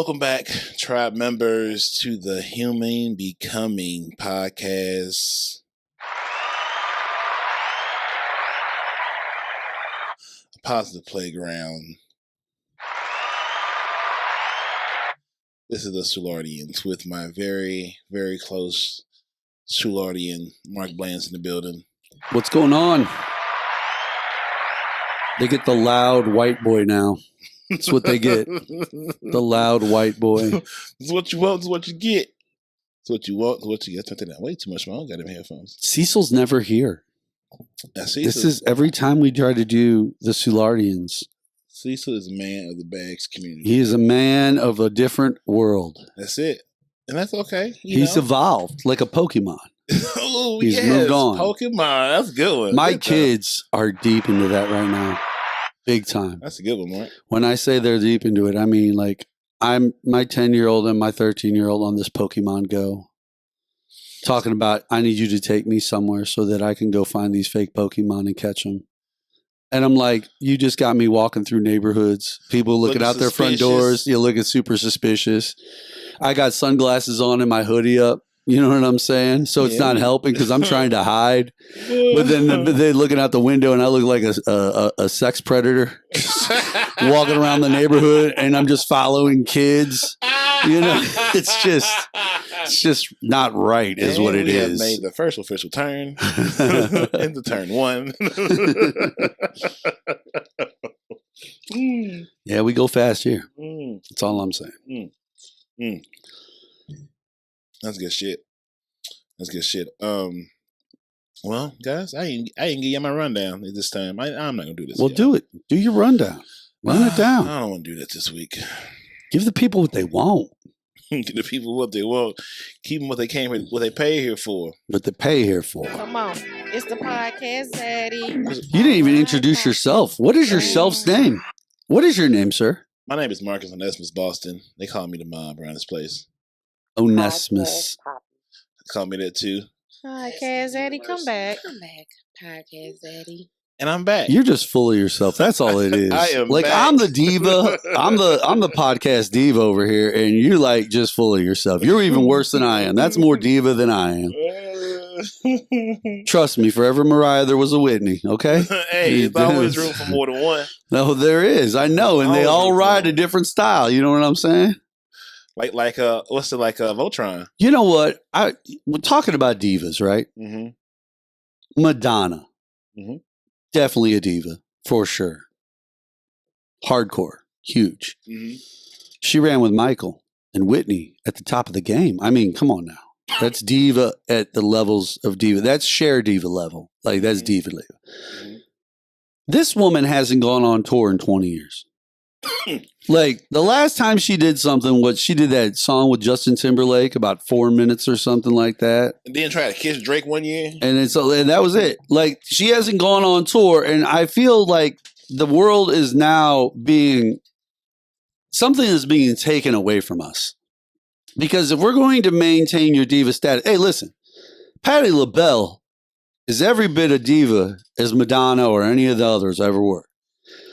Welcome back, tribe members, to the Human Becoming podcast. A positive playground. This is the Soulardians with my very, very close Soulardian, Mark Bland's in the building. What's going on? They get the loud white boy now. That's what they get. The loud white boy. It's what you want, it's what you get. It's what you want, it's what you get. Something that way too much, man. I don't got them headphones. Cecil's never here. Cecil. This is every time we try to do the Soulardians. Cecil is a man of the bags community. He is a man of a different world. That's it. And that's okay. He's evolved like a Pokemon. Oh, He's yes. moved on. Pokemon. That's a good one. My Good kids are deep into that right now. Big time. That's a good one, Mark. When I say they're deep into it, I mean like I'm my 10-year-old and my 13-year-old on this Pokemon Go. Talking about, I need you to take me somewhere so that I can go find these fake Pokemon and catch them. And I'm like, you just got me walking through neighborhoods. People looking out their front doors. You're looking super suspicious. I got sunglasses on and my hoodie up. You know what I'm saying? So it's not helping because I'm trying to hide. But then they're looking out the window and I look like a sex predator walking around the neighborhood and I'm just following kids. You know, it's just not right is what it is. We have made the first official turn into turn one. Yeah, we go fast here. That's all I'm saying. That's good shit. That's good shit. Well, guys, I ain't give you my rundown this time. I'm not gonna do this. Well, do it. Do your rundown. Run it down. I don't want to do that this week. Give the people what they want. Give the people what they want. Keep them what they came here, what they pay here for. What they pay here for. Come on, it's the podcast, Daddy. You didn't even introduce yourself. What is your self's name? What is your name, sir? My name is Marcus Onesimus Boston. They call me the mob around this place. Onesimus. They call me that too. Podcast, Daddy, come back. Come back, podcast, Daddy. And I'm back. You're just full of yourself. That's all it is. I am like back. I'm the diva. I'm the podcast diva over here, and you're like just full of yourself. You're even worse than I am. That's more diva than I am. Trust me, for every Mariah there was a Whitney. Okay. Hey, there's always room for more than one. No, there is. I know, and they all ride a different style. You know what I'm saying? Like what's it like Voltron? You know what? We're talking about divas, right? Mm-hmm. Madonna. Mm-hmm. Definitely a diva, for sure. Hardcore. Huge. Mm-hmm. She ran with Michael and Whitney at the top of the game. I mean, come on now. That's diva at the levels of diva. That's Cher diva level. Like, that's diva level. Mm-hmm. This woman hasn't gone on tour in 20 years. Like, the last time she did something, she did that song with Justin Timberlake, about 4 minutes or something like that. And then try to kiss Drake one year. And that was it. Like, she hasn't gone on tour. And I feel like the world is now something is being taken away from us. Because if we're going to maintain your diva status, hey, listen, Patti LaBelle is every bit a diva as Madonna or any of the others ever were.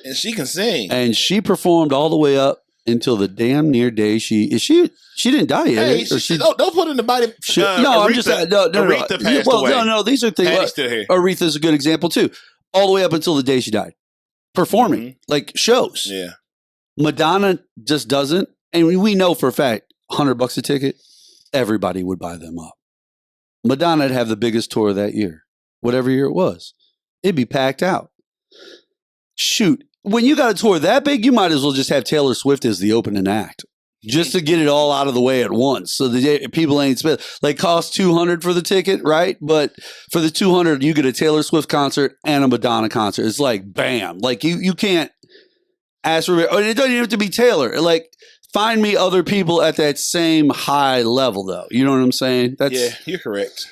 And she can sing. And she performed all the way up until the damn near day she didn't die yet. Hey, don't put in the body. No, I'm just no. Aretha passed away. No. These are things. Patty's still here. Aretha's a good example too. All the way up until the day she died, performing like shows. Yeah. Madonna just doesn't, and we know for a fact, $100 a ticket, everybody would buy them up. Madonna'd have the biggest tour that year, whatever year it was. It'd be packed out. Shoot. When you got a tour that big, you might as well just have Taylor Swift as the opening act, just to get it all out of the way at once. So the people ain't spent like cost $200 for the ticket, right? But for the $200, you get a Taylor Swift concert and a Madonna concert. It's like bam, like you can't ask for it. It doesn't even have to be Taylor. Like find me other people at that same high level, though. You know what I'm saying? Yeah, you're correct.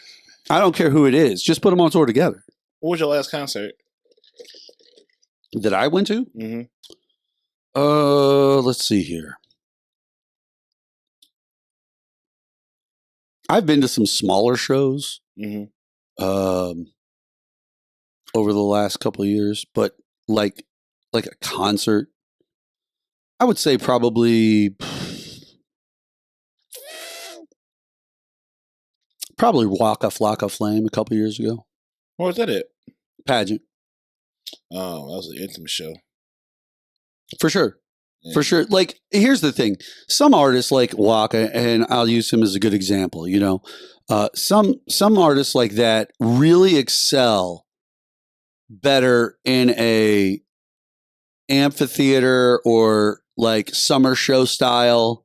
I don't care who it is. Just put them on tour together. What was your last concert that I went to? Mm-hmm. Let's see here. I've been to some smaller shows over the last couple of years, but like a concert, I would say probably Probably Waka Flocka Flame a couple years ago. Where was that at? Pageant. Oh, that was an intimate show. For sure. Yeah. For sure. Like, here's the thing. Some artists like Waka, and I'll use him as a good example, some artists like that really excel better in a amphitheater or like summer show style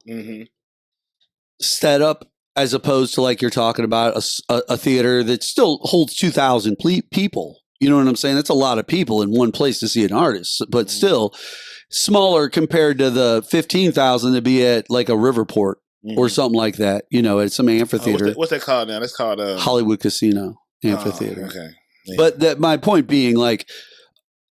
setup, as opposed to like you're talking about a theater that still holds 2,000 people. You know what I'm saying? That's a lot of people in one place to see an artist, but still smaller compared to the 15,000 to be at like a Riverport or something like that. At some amphitheater. What's that called now? That's called Hollywood Casino Amphitheater. Okay. Yeah. But my point being, like,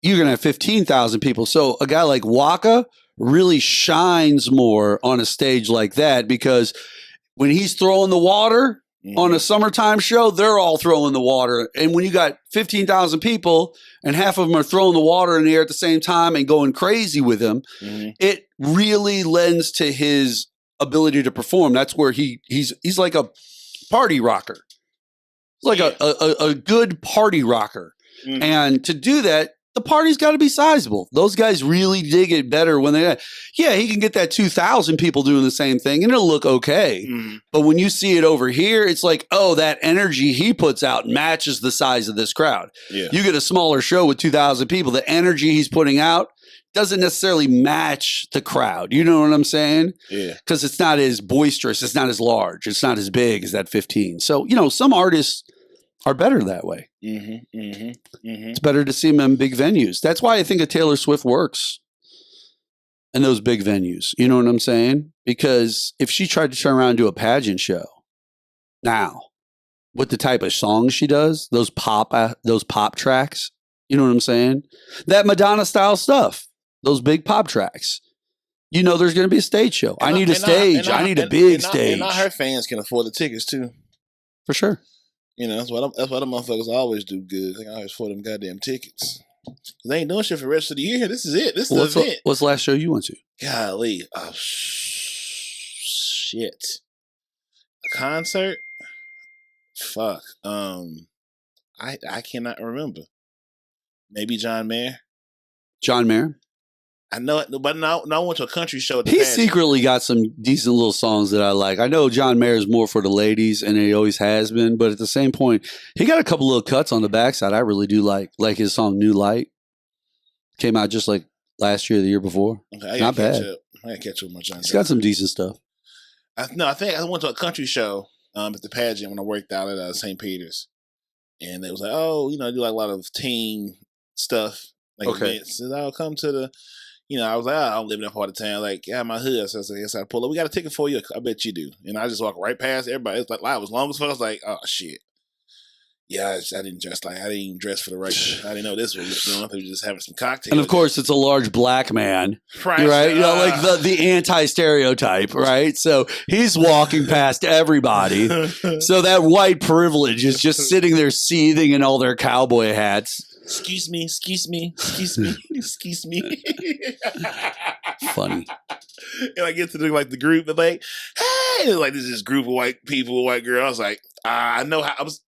you're going to have 15,000 people. So a guy like Waka really shines more on a stage like that, because when he's throwing the water on a summertime show, they're all throwing the water. And when you got 15,000 people and half of them are throwing the water in the air at the same time and going crazy with him, it really lends to his ability to perform. That's where he's like a party rocker. Like a good party rocker. And to do that, the party's got to be sizable. Those guys really dig it better when he can get that 2,000 people doing the same thing and it'll look okay. But when you see it over here, it's like, oh, that energy he puts out matches the size of this crowd. Yeah. You get a smaller show with 2,000 people, the energy he's putting out doesn't necessarily match the crowd. You know what I'm saying? Yeah. Because it's not as boisterous. It's not as large. It's not as big as that 15. So, some artists are better that way. It's better to see them in big venues. That's why I think a Taylor Swift works in those big venues. You know what I'm saying? Because if she tried to turn around and do a pageant show now, with the type of songs she does, those pop tracks, you know what I'm saying? That Madonna style stuff, those big pop tracks. There's going to be a stage show. I need a stage. I need a big stage. And not her fans can afford the tickets too. For sure. That's why the motherfuckers always do good. They always afford them goddamn tickets. They ain't doing shit for the rest of the year. This is it. This is the event. What's the last show you went to? Golly. Oh, shit. A concert? Fuck. I cannot remember. Maybe John Mayer. John Mayer? I know it, but no, I went to a country show. He secretly got some decent little songs that I like. I know John Mayer is more for the ladies, and he always has been. But at the same point, he got a couple little cuts on the backside I really do like his song "New Light." Came out just like last year, or the year before. Okay, not bad. I gotta catch up with my John. He's got some decent stuff. I think I went to a country show at the pageant when I worked out at St. Peter's, and it was like, oh, I do like a lot of teen stuff, like events. So I'll come to the. I was like, I don't live in that part of town. Like, yeah, my hood. So I said, yes, I pull up. We got a ticket for you. I bet you do. And I just walk right past everybody. It's like, line was long as fuck. I was like, oh, shit. Yeah, I didn't dress I didn't even dress for the right. I didn't know this was doing. I thought we were just having some cocktails. And of course, it's a large black man, right? Like the anti-stereotype, right? So he's walking past everybody. So that white privilege is just sitting there seething in all their cowboy hats. Excuse me. Funny. And I get to the group, and like, hey, like this group of white people, white girl. I was like, I know how I was.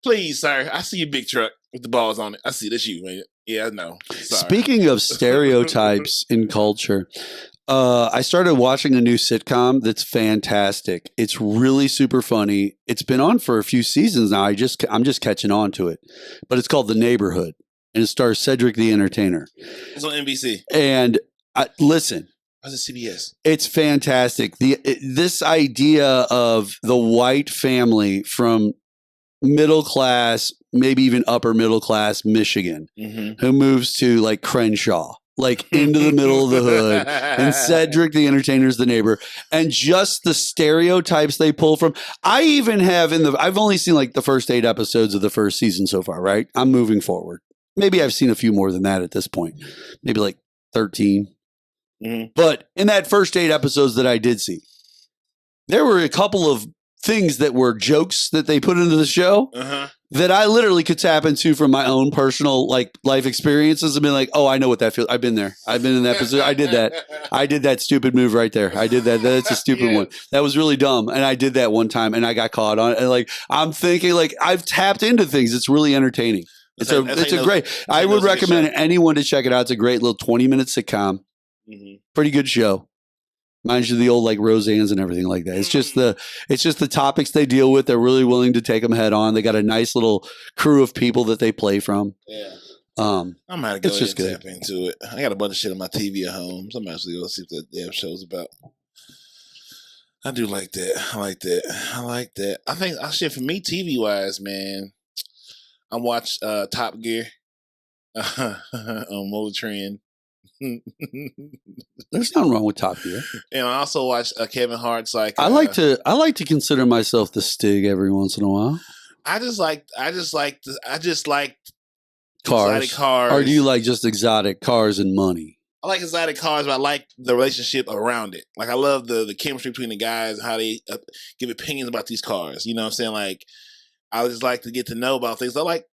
Please, sir, I see your big truck with the balls on it. I see that's you, man. Yeah, I know. Sorry. Speaking of stereotypes in culture, I started watching a new sitcom that's fantastic. It's really super funny. It's been on for a few seasons now. I'm just catching on to it, but it's called The Neighborhood, and it stars Cedric the Entertainer. It's on NBC. And listen, what's it, CBS? It's fantastic. This idea of the white family from middle class, maybe even upper middle class Michigan, who moves to like Crenshaw. Like into the middle of the hood, and Cedric the Entertainer's the neighbor, and just the stereotypes they pull from. I even have I've only seen like the first 8 episodes of the first season so far, right? I'm moving forward. Maybe I've seen a few more than that at this point, maybe like 13. But in that first 8 episodes that I did see, there were a couple of things that were jokes that they put into the show that I literally could tap into from my own personal like life experiences and be like, oh, I know what that feels. I've been there. I've been in that position. I did that. I did that stupid move right there. I did that. That's a stupid one. That was really dumb. And I did that one time and I got caught on it. And like, I'm thinking like I've tapped into things. It's really entertaining. It's a great, I would recommend anyone to check it out. It's a great little 20-minute sitcom. Pretty good show. Reminds you of the old like Roseanne's and everything like that. It's just the topics they deal with. They're really willing to take them head on. They got a nice little crew of people that they play from. Yeah. I'm gonna go ahead and tap into it. I got a bunch of shit on my TV at home. So I'm actually gonna see what the damn show's about. I do like that. I like that. I think shit for me TV wise, man. I watched Top Gear on Motor Trend. There's nothing wrong with Top Gear. And I also watched Kevin Hart's like I like to consider myself the Stig every once in a while. I just like cars. Exotic cars. Or do you like just exotic cars and money? I like exotic cars, but I like the relationship around it. Like I love the chemistry between the guys and how they give opinions about these cars. You know what I'm saying? Like I just like to get to know about things. I like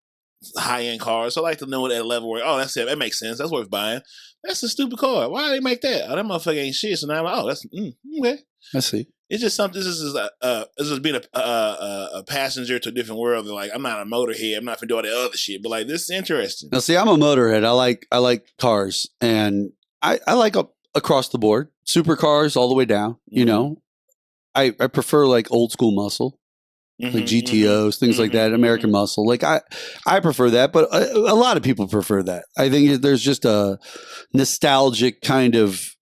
high-end cars. So I like to know at a level where, oh, that's it. That makes sense. That's worth buying. That's a stupid car. Why do they make that? Oh, that motherfucker ain't shit. So now I'm like, oh, that's okay. I see. It's just something. This is being a passenger to a different world. Like I'm not a motorhead. I'm not gonna do all the other shit. But like this is interesting. Now, see, I'm a motorhead. I like cars, and I like across the board supercars all the way down. You know, I prefer like old school muscle. Like GTOs, things like that, American Muscle. Like I prefer that, but a lot of people prefer that. I think there's just a nostalgic kind of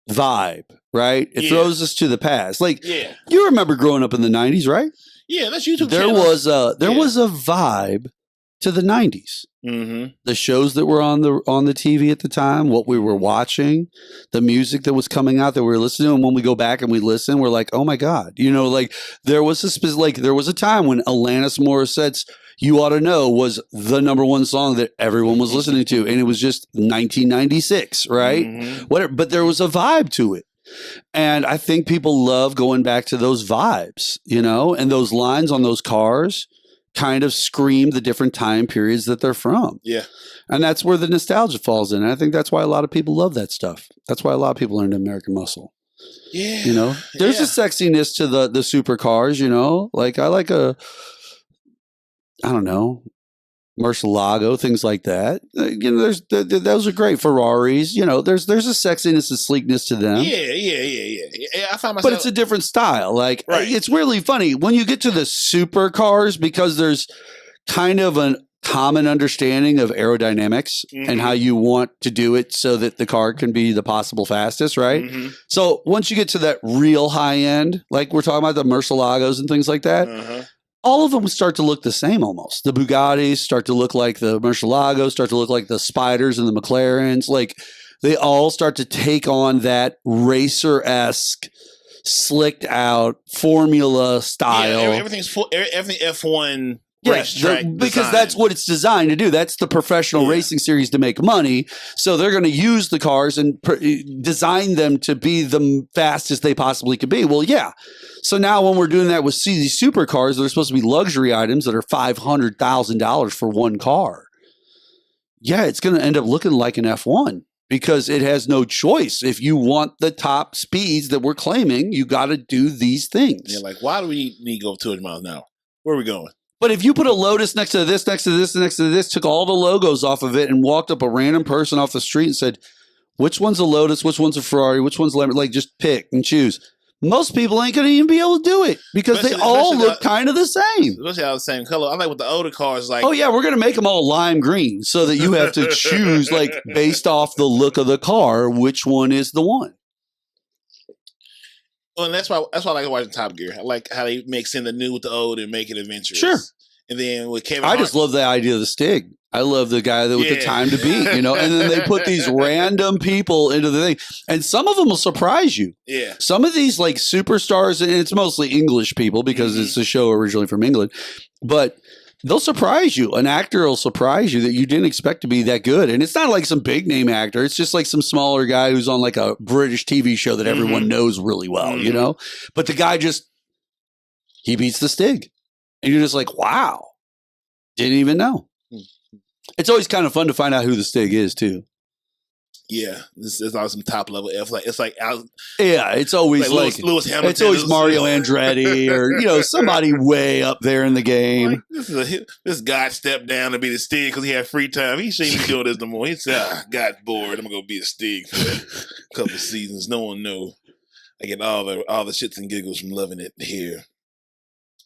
vibe, right? It throws us to the past. Like you remember growing up in the 90s, right? Yeah, that's YouTube. There was a vibe to the 90s. The shows that were on the TV at the time, what we were watching, the music that was coming out that we were listening to, and when we go back and we listen, we're like, oh my God. You know, like there was a time when Alanis Morissette's You Ought to Know was the number one song that everyone was listening to, and it was just 1996, right? But there was a vibe to it. And I think people love going back to those vibes, you know, and those lines on those cars kind of scream the different time periods that they're from. Yeah. And that's where the nostalgia falls in. And I think that's why a lot of people love that stuff. That's why a lot of people are into American Muscle. Yeah. You know, there's a sexiness to the supercars, you know, like I like I don't know, Murcielago, things like that. You know, those are great. Ferraris, you know, there's a sexiness and sleekness to them. Yeah. I find myself, but it's a different style. Like it's really funny when you get to the supercars because there's kind of a common understanding of aerodynamics and how you want to do it so that the car can be the possible fastest, right? So once you get to that real high end, like we're talking about the Murcielagos and things like that. All of them start to look the same almost. The Bugattis start to look like the Murcielagos, start to look like the Spiders and the McLarens. Like they all start to take on that racer-esque, slicked out formula style. Yeah, everything's everything F1 racetrack because that's what it's designed to do. That's the professional racing series to make money. So they're going to use the cars and design them to be the fastest they possibly could be. Well, yeah. So now when we're doing that with these supercars, they're supposed to be luxury items that are $500,000 for one car. Yeah, it's going to end up looking like an F1 because it has no choice. If you want the top speeds that we're claiming, you got to do these things. Yeah, like why do we need to go 200 miles an hour? Where are we going? But if you put a Lotus next to this, next to this, next to this, took all the logos off of it and walked up a random person off the street and said, which one's a Lotus, which one's a Ferrari, which one's a Lamborghini, like just pick and choose. Most people ain't going to even be able to do it because they all look kind of the same. Especially all the same color. I like with the older cars, like, oh yeah, we're going to make them all lime green so that you have to choose, like based off the look of the car, which one is the one. Well, and that's why I like watching Top Gear. I like how they mix in the new with the old and make it adventurous. Sure. And then with Kevin Hart, just love the idea of the Stig. I love the guy with the time to beat, you know, and then they put these random people into the thing. And some of them will surprise you. Yeah. Some of these like superstars, and it's mostly English people because it's a show originally from England, but they'll surprise you. An actor will surprise you that you didn't expect to be that good. And it's not like some big name actor. It's just like some smaller guy who's on like a British TV show that everyone knows really well, you know, but the guy just he beats the Stig. And you're just like, wow, didn't even know. It's always kind of fun to find out who the Stig is, too. Yeah, this is always some top level F. It's like it's always like Lewis Hamilton. It's always Mario Andretti or somebody way up there in the game. Like, this guy stepped down to be the Stig because he had free time. He shouldn't be doing this no more. He said, got bored. I'm gonna go be a Stig for a couple of seasons. No one know. I get all the shits and giggles from loving it here.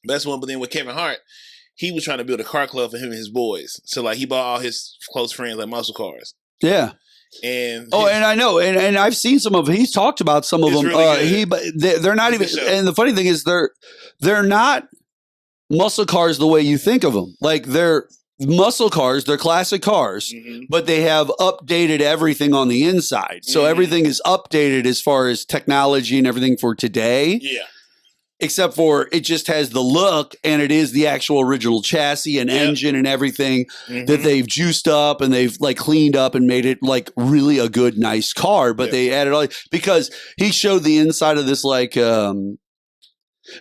Best one, but then with Kevin Hart, he was trying to build a car club for him and his boys. So like he bought all his close friends like muscle cars. Yeah. And and I know, and I've seen some of. He's talked about some of them. Really they're not even. And the funny thing is, they're not muscle cars the way you think of them. Like they're muscle cars, they're classic cars, but they have updated everything on the inside. So everything is updated as far as technology and everything for today. Yeah. Except for it just has the look and it is the actual original chassis and engine and everything that they've juiced up and they've like cleaned up and made it like really a good, nice car. But they added all because he showed the inside of this like it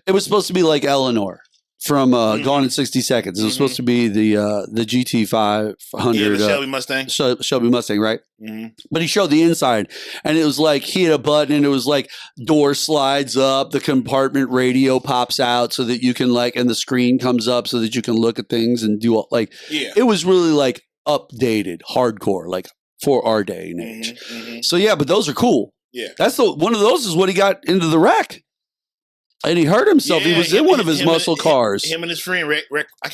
was supposed to be like Eleanor from Gone in 60 Seconds. It was supposed to be the GT 500 the Shelby Mustang. Shelby Mustang, right? But he showed the inside, and it was like he had a button, and it was like door slides up, the compartment radio pops out so that you can like, and the screen comes up so that you can look at things and do like. Yeah. It was really like updated, hardcore, like for our day and age. So yeah, but those are cool. Yeah, that's one of those is what he got into the wreck. And he hurt himself. He was in one of his muscle cars. Him and his friend,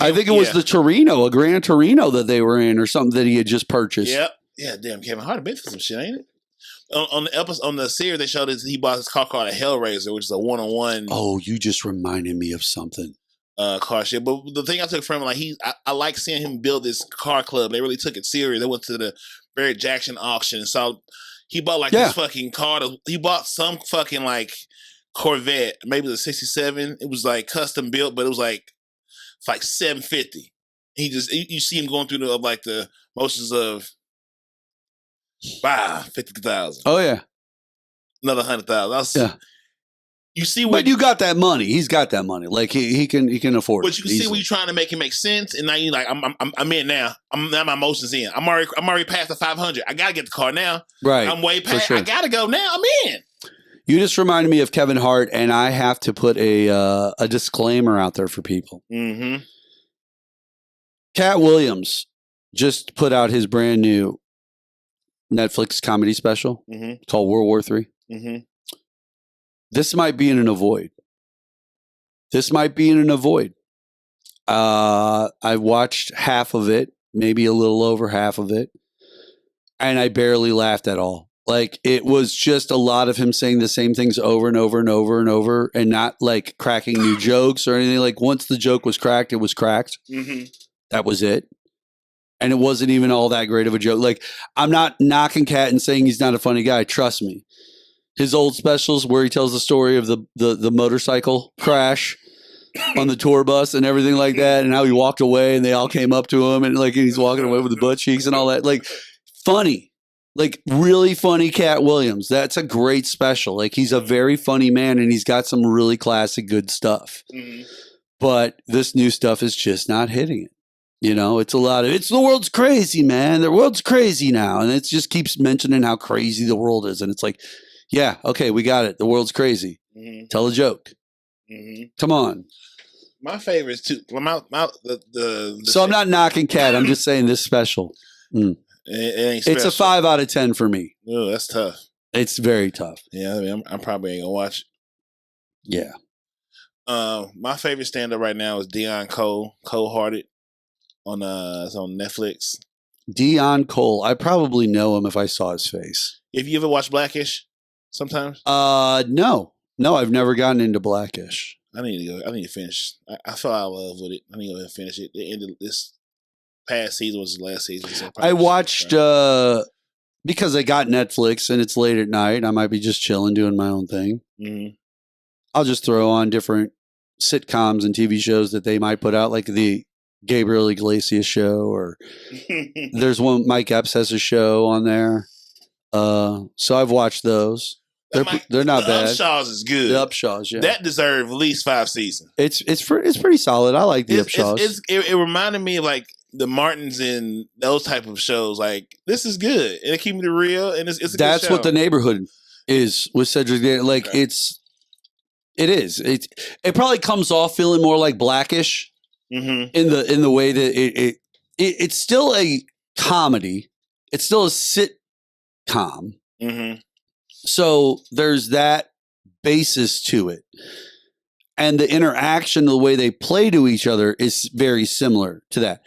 I think it was the Torino, a Gran Torino that they were in or something that he had just purchased. Yep. Yeah, damn, Kevin Hart been for some shit, ain't it? On the episode, on the series, they showed he bought his car called a Hellraiser, which is a one-on-one. Oh, you just reminded me of something. Car shit. But the thing I took from him, I like seeing him build this car club. They really took it serious. They went to the Barrett Jackson auction and saw he bought this fucking car. He bought some fucking like Corvette, maybe the 67. It was like custom built, but it was like $750. He just you see him going through the motions of 50,000. Oh yeah, another 100,000. Yeah, you see, but you got that money. He's got that money. Like he can afford. But you can see when you're trying to make it make sense, and now you like I'm in now. Now my emotions in. I'm already past the 500. I gotta get the car now. Right, I'm way past. Sure. I gotta go now. I'm in. You just reminded me of Kevin Hart, and I have to put a disclaimer out there for people. Cat Williams just put out his brand new Netflix comedy special called World War III. This might be in an avoid. I watched half of it, maybe a little over half of it, and I barely laughed at all. Like it was just a lot of him saying the same things over and over and over and over and not like cracking new jokes or anything. Like once the joke was cracked, it was cracked. That was it. And it wasn't even all that great of a joke. Like I'm not knocking Cat and saying he's not a funny guy. Trust me. His old specials where he tells the story of the motorcycle crash on the tour bus and everything like that and how he walked away and they all came up to him and like he's walking away with the butt cheeks and all that. Like funny. Like really funny Cat Williams. That's a great special. Like he's a very funny man and he's got some really classic good stuff. But this new stuff is just not hitting it. You know, it's the world's crazy, man. The world's crazy now. And it just keeps mentioning how crazy the world is. And it's like, yeah, okay, we got it. The world's crazy. Tell a joke. Come on. My favorite is too. So I'm not knocking Cat. I'm just saying this special. It's a 5 out of 10 for me. Oh, that's tough. It's very tough. Yeah, I mean, I'm probably ain't gonna watch it. Yeah. My favorite stand-up right now is Dion Cole, Cold-Hearted, it's on Netflix. Dion Cole. I probably know him if I saw his face. Have you ever watched Blackish? Sometimes. No, I've never gotten into Blackish. I need to finish. I fell out of love with it. I need to go ahead and finish it. The end of this past season was the last season. So I watched because I got Netflix and it's late at night. I might be just chilling, doing my own thing. I'll just throw on different sitcoms and TV shows that they might put out, like the Gabriel Iglesias show, or there's one Mike Epps has a show on there. So I've watched those. They're not the bad. Upshaws is good. The Upshaws, yeah. That deserve at least 5 seasons. It's pretty solid. I like the Upshaws. It reminded me of like the Martins and those type of shows. Like this is good, and it keep it real, and it's a good That's show. what The Neighborhood is with Cedric. Like Okay. it is. It probably comes off feeling more like Blackish Mm-hmm. in the way that it's still a comedy. It's still a sitcom. Mm-hmm. So there's that basis to it. And the interaction, the way they play to each other is very similar to that.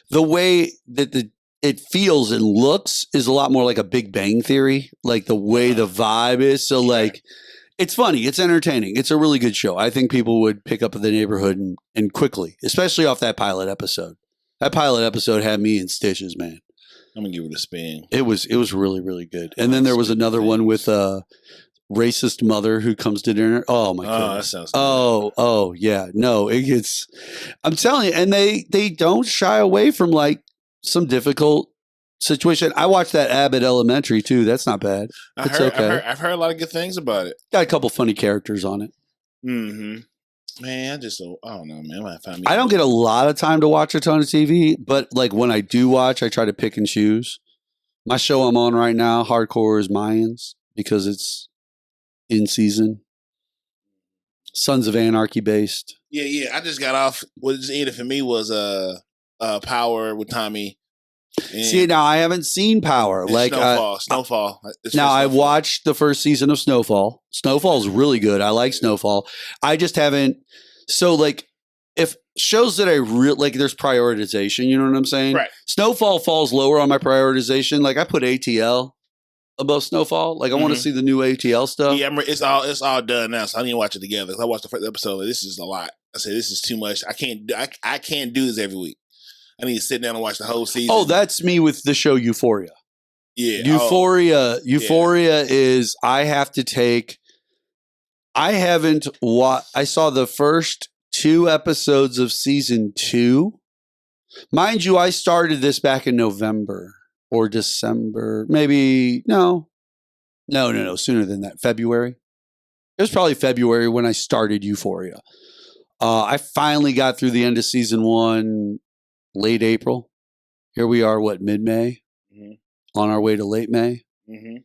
The way that it feels and looks is a lot more like a Big Bang Theory, like the way the vibe is. So like, it's funny. It's entertaining. It's a really good show. I think people would pick up The Neighborhood and quickly, especially off that pilot episode. That pilot episode had me in stitches, man. I'm gonna give it a spin. It was really, really good. And then there was another one with a racist mother who comes to dinner. Oh my god! That sounds good. Oh yeah. No, it gets. I'm telling you, and they don't shy away from like some difficult situation. I watched that Abbott Elementary too. That's not bad. It's okay. I've heard a lot of good things about it. Got a couple funny characters on it. Mm-hmm. Man, I don't know, man. I might find me. I don't get a lot of time to watch a ton of TV, but like when I do watch, I try to pick and choose. My show I'm on right now, hardcore, is Mayans because it's in season. Sons of Anarchy based. Yeah. I just got off. What just ended for me was Power with Tommy. See, now I haven't seen Power. Like Snowfall. Now I watched the first season of Snowfall. Snowfall is really good. I like Snowfall. I just haven't. So like, if shows that I really like, there's prioritization. You know what I'm saying? Right. Snowfall falls lower on my prioritization. Like I put ATL above Snowfall. Like I want to see the new ATL stuff. Yeah, it's all done now. So I need to watch it together. I watched the first episode. Like, this is a lot. I said this is too much. I can't do this every week. I need to sit down and watch the whole season. Oh, that's me with the show Euphoria. Yeah. Euphoria is I saw the first 2 episodes of season 2. Mind you, I started this back in November or December. Maybe no, sooner than that. February. It was probably February when I started Euphoria. I finally got through the end of season 1 late April. Here we are, mid-May? Mm-hmm. On our way to late May. Mm-hmm.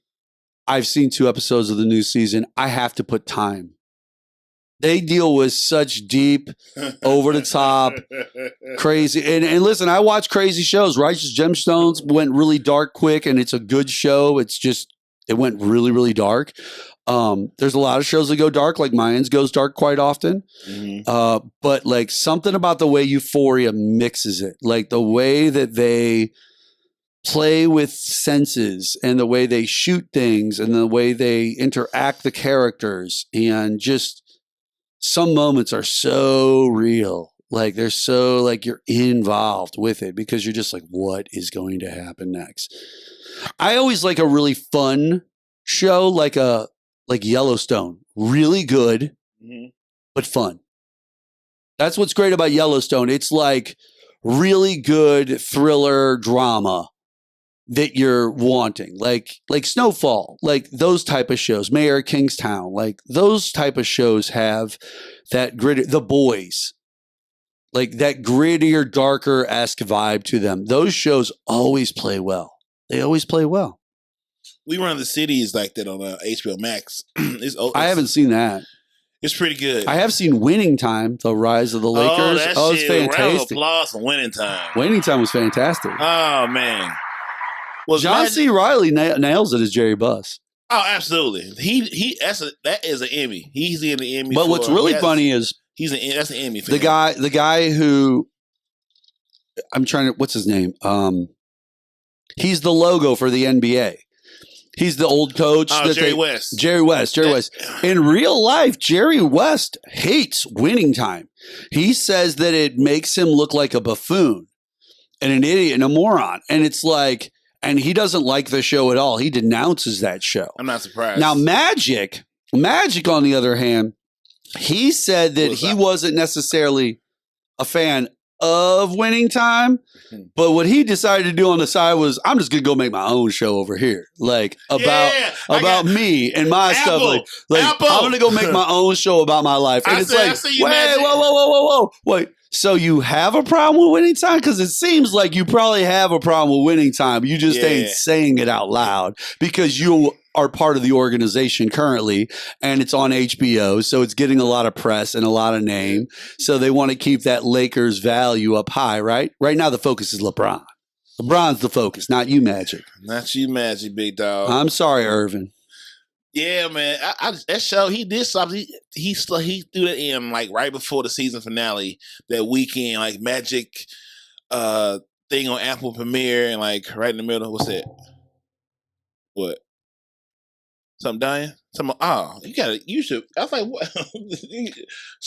I've seen 2 episodes of the new season. I have to put time. They deal with such deep, over the top, crazy. And listen, I watch crazy shows. Righteous Gemstones went really dark quick, and it's a good show. It went really, really dark. There's a lot of shows that go dark, like Mayans goes dark quite often. Mm-hmm. But like something about the way Euphoria mixes it, like the way that they play with senses and the way they shoot things and the way they interact the characters, and just some moments are so real. Like they're so like you're involved with it because you're just like, what is going to happen next? I always like a really fun show, like Yellowstone. Really good, but fun. That's what's great about Yellowstone. It's like really good thriller drama that you're wanting, like Snowfall, like those type of shows. Mayor of Kingstown, like those type of shows have that gritty. The Boys, like that grittier, darker-esque vibe to them. Those shows always play well. They always play well. We Run the City is like that on HBO Max. I haven't seen that. It's pretty good. I have seen Winning Time, The Rise of the Lakers. Oh, it's fantastic. Round of applause for Winning Time. Winning Time was fantastic. Oh, man. Well, John C. Reilly nails it as Jerry Buss. Oh, absolutely. That is an Emmy. He's in the Emmy. But what's really funny is that's an Emmy for the guy who what's his name? He's the logo for the NBA. He's the old coach. Jerry West. Jerry West. In real life, Jerry West hates Winning Time. He says that it makes him look like a buffoon and an idiot and a moron. And it's like, and he doesn't like the show at all. He denounces that show. I'm not surprised. Now, Magic, on the other hand, he said that he wasn't necessarily a fan of Winning Time. But what he decided to do on the side was, I'm just gonna go make my own show over here, like about me and my stuff. Like I'm gonna go make my own show about my life. And it's like, wait, whoa, wait. So you have a problem with Winning Time? Because it seems like you probably have a problem with Winning Time. You just ain't saying it out loud because you are part of the organization currently, and it's on HBO, so it's getting a lot of press and a lot of name. So they want to keep that Lakers value up high, right? Right now, the focus is LeBron. LeBron's the focus, not you, Magic. Not you, Magic, big dog. I'm sorry, Irvin. Yeah, man. That show, he did something. He threw that in like right before the season finale that weekend, like Magic thing on Apple Premiere, and like right in the middle. What's that? What? Something dying? You should. I was like, what? So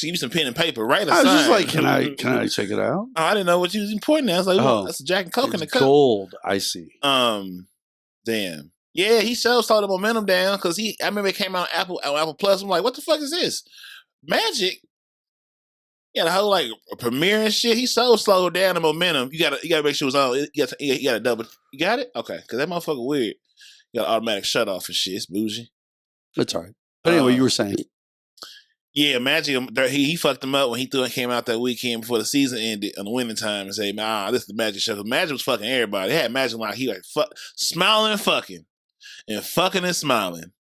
give me some pen and paper, right? I was just like, can I check it out? Oh, I didn't know what you was pointing at. I was like, well, that's a Jack and Coke in the cup. Gold, I see. Damn. Yeah, he slowed the momentum down because I remember it came out on Apple Plus. I'm like, what the fuck is this? Magic. Yeah, the whole like premiere and shit. He slowed down the momentum. You gotta make sure it's on. You gotta double. You got it? Okay, because that motherfucker weird. You got automatic shut off and shit. It's bougie. That's all right. But anyway, you were saying. Yeah, Magic, he fucked him up when he came out that weekend before the season ended on the Winning Time and say, this is the Magic show. Because Magic was fucking everybody. They had Magic like, he like smiling and fucking. And fucking and smiling.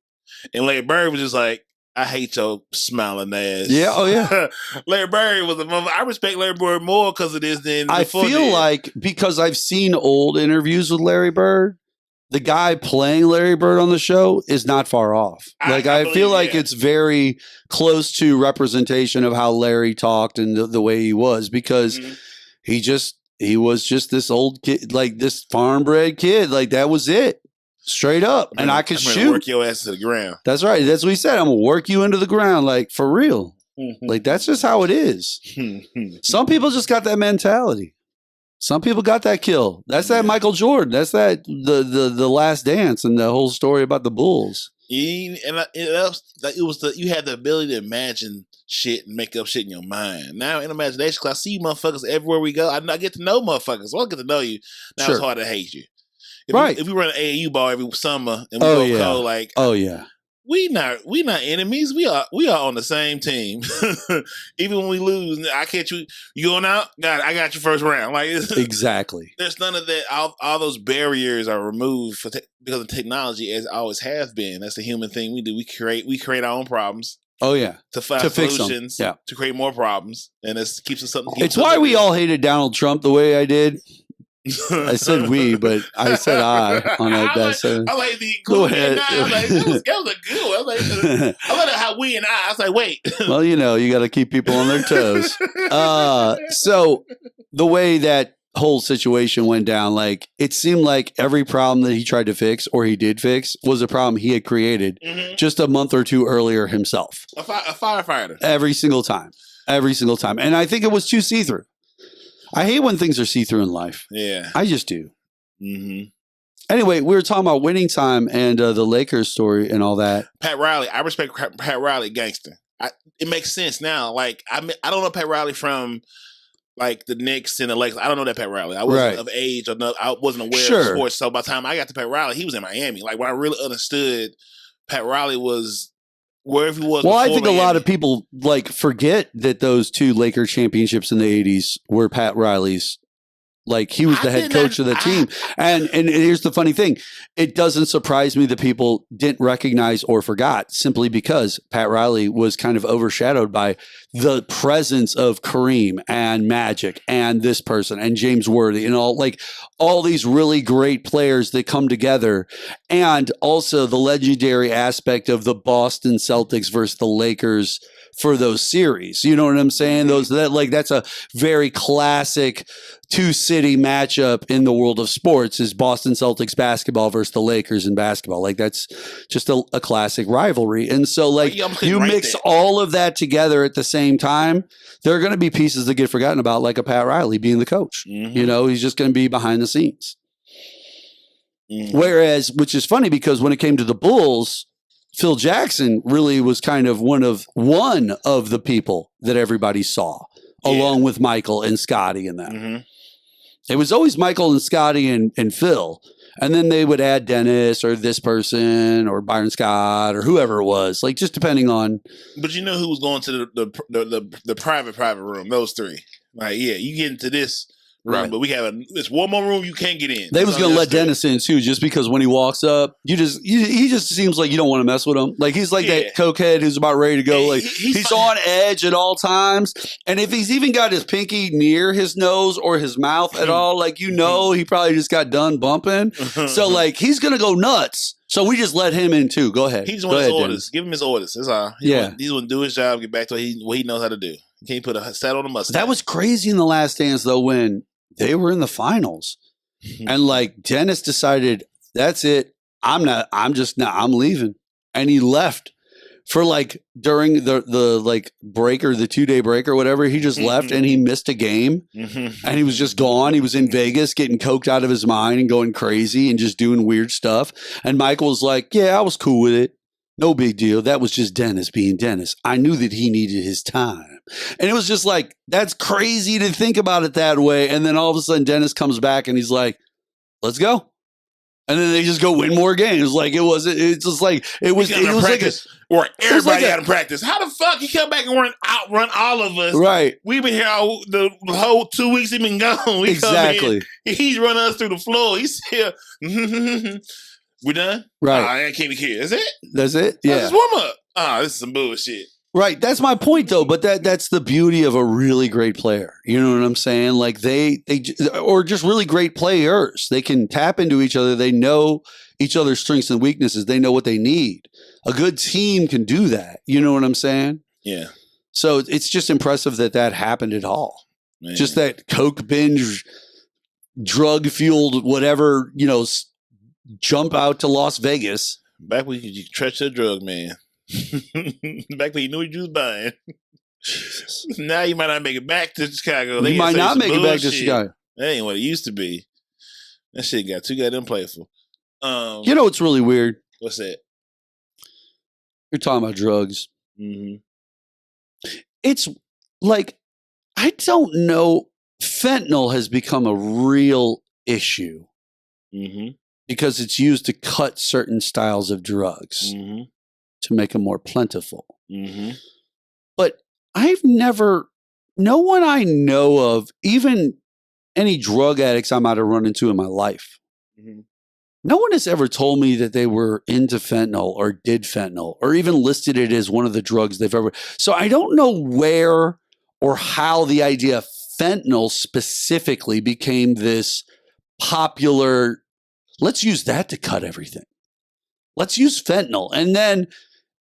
And Larry Bird was just like, I hate your smiling ass. Yeah, oh yeah. Larry Bird was a mother. I respect Larry Bird more because of this than I feel like, because I've seen old interviews with Larry Bird, the guy playing Larry Bird on the show is not far off. I feel like it's very close to representation of how Larry talked and the way he was, because he was just this old kid, like this farm bred kid. Like that was it. Straight up. And I could shoot. Work your ass to the ground. That's right. That's what he said. I'm going to work you into the ground. Like for real. Like that's just how it is. Some people just got that mentality. Some people got that kill. That's that Michael Jordan. That's that the Last Dance and the whole story about the Bulls. You had the ability to imagine shit and make up shit in your mind. Now in imagination, because I see motherfuckers everywhere we go. I get to know motherfuckers. Well, I get to know you. Now it's hard to hate you. If we run an AAU ball every summer and we go cold, like, we not enemies. We are on the same team. Even when we lose, I catch you. You going out? I got you first round. Like exactly. There's none of that. All those barriers are removed because of technology, as always have been. That's the human thing we do. We create our own problems. Oh yeah, to find solutions. To create more problems, and it keeps us something. It's why we all hated Donald Trump the way I did. I said we, but I said I on that. I like the go ahead. I was like, that was a good one. I like how we and I was like, wait. Well, you got to keep people on their toes. So the way that whole situation went down, like it seemed like every problem that he tried to fix or he did fix was a problem he had created just a month or two earlier himself. A firefighter. Every single time. And I think it was too see-through. I hate when things are see-through in life. Yeah. I just do. Anyway, we were talking about Winning Time and the Lakers story and all that. Pat Riley. I respect Pat Riley, gangster. It makes sense now. Like, I don't know Pat Riley from, like, the Knicks and the Lakers. I don't know that Pat Riley. I wasn't of age. Or no, I wasn't aware of sports. So by the time I got to Pat Riley, he was in Miami. Like, when I really understood Pat Riley was wherever he was. Well, I think Miami. A lot of people like forget that those two Laker championships in the 80s were Pat Riley's. Like he was the head coach of the team. And here's the funny thing. It doesn't surprise me that people didn't recognize or forgot simply because Pat Riley was kind of overshadowed by the presence of Kareem and Magic and this person and James Worthy and all these really great players that come together. And also the legendary aspect of the Boston Celtics versus the Lakers for those series. You know what I'm saying? That's a very classic two-city matchup in the world of sports is Boston Celtics basketball versus the Lakers in basketball. Like that's just a classic rivalry. And so you mix all of that together at the same time, there are going to be pieces that get forgotten about, like a Pat Riley being the coach. He's just going to be behind the scenes. Whereas, which is funny because when it came to the Bulls, Phil Jackson really was kind of one of the people that everybody saw along with Michael and Scotty and them. Mm-hmm. It was always Michael and Scotty and Phil. And then they would add Dennis or this person or Byron Scott or whoever it was, like just depending on. But you know who was going to the private room? Those three. Like, yeah, you get into this room, Right. but we have it's one more room you can't get in. They was going to let Dennis in too, just because when he walks up, he just seems like you don't want to mess with him. Like he's like that cokehead who's about ready to go. Like he's on edge at all times. And if he's even got his pinky near his nose or his mouth at all, like he probably just got done bumping. So like he's going to go nuts. So we just let him in too. Go ahead. He's one his orders. Dennis. Give him his orders. That's all. He's going to do his job, get back to what he knows how to do. He can't put a saddle on a mustache. That was crazy in The Last Dance though when they were in the finals and like Dennis decided that's it. I'm leaving. And he left for like during the like break or the 2-day break or whatever. He just left and he missed a game and he was just gone. He was in Vegas getting coked out of his mind and going crazy and just doing weird stuff. And Michael was like, yeah, I was cool with it. No big deal. That was just Dennis being Dennis. I knew that he needed his time. And it was just like, that's crazy to think about it that way. And then all of a sudden Dennis comes back and he's like, let's go. And then they just go win more games. Like it was like practice. Or everybody out of practice. How the fuck he come back and outrun all of us? Right. We've been here the whole 2 weeks he been gone. Exactly. He's running us through the floor. He's here. We done? Right. I can't be here. That's it? That's it? Yeah. That's warm up. This is some bullshit. Right. That's my point though. But that's the beauty of a really great player. You know what I'm saying? Like they or just really great players. They can tap into each other. They know each other's strengths and weaknesses. They know what they need. A good team can do that. You know what I'm saying? Yeah. So it's just impressive that happened at all. Man. Just that coke binge, drug fueled, whatever, jump out to Las Vegas. Back when you could trust your drug, man. Back when you knew what you was buying. Jesus. Now you might not make it back to Chicago. You might not make it back to Chicago. That ain't what it used to be. That shit got too goddamn playful. You know what's really weird? What's that? You're talking about drugs. Mm-hmm. It's like, I don't know. Fentanyl has become a real issue. Mm-hmm. Because it's used to cut certain styles of drugs to make them more plentiful. Mm-hmm. But no one I know of, even any drug addicts I might have run into in my life, no one has ever told me that they were into fentanyl or did fentanyl or even listed it as one of the drugs they've ever. So I don't know where or how the idea of fentanyl specifically became this popular. Let's use that to cut everything. Let's use fentanyl. And then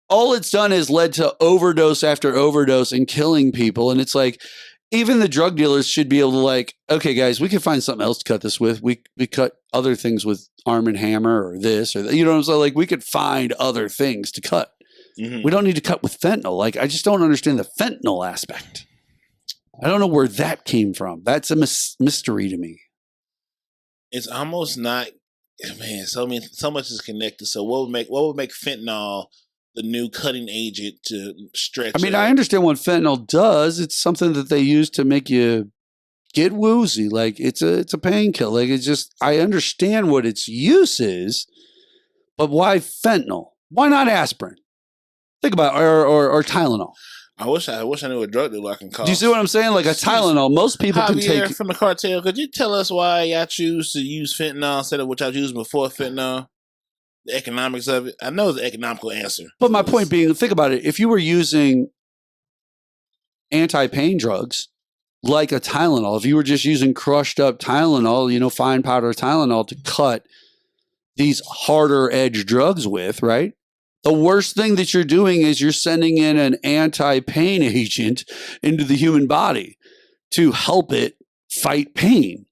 all it's done is led to overdose after overdose and killing people. And it's like, even the drug dealers should be able to like, okay, guys, we can find something else to cut this with. We cut other things with Arm and Hammer or this or that. You know what I'm saying? Like we could find other things to cut. Mm-hmm. We don't need to cut with fentanyl. Like I just don't understand the fentanyl aspect. I don't know where that came from. That's a mystery to me. It's almost not. Man, so much is connected. So what would make fentanyl the new cutting agent to stretch? I mean, I understand what fentanyl does. It's something that they use to make you get woozy. Like it's a painkiller. Like it's just, I understand what its use is, but why fentanyl? Why not aspirin? Think about or Tylenol. I wish I knew a drug dealer I can call. Do you see what I'm saying? Like a Tylenol, most people can take. From the cartel, could you tell us why y'all choose to use fentanyl instead of what y'all used before fentanyl? The economics of it. I know the economical answer. But my point being, think about it. If you were using anti-pain drugs like a Tylenol, if you were just using crushed up Tylenol, fine powder Tylenol to cut these harder edge drugs with, right? The worst thing that you're doing is you're sending in an anti-pain agent into the human body to help it fight pain.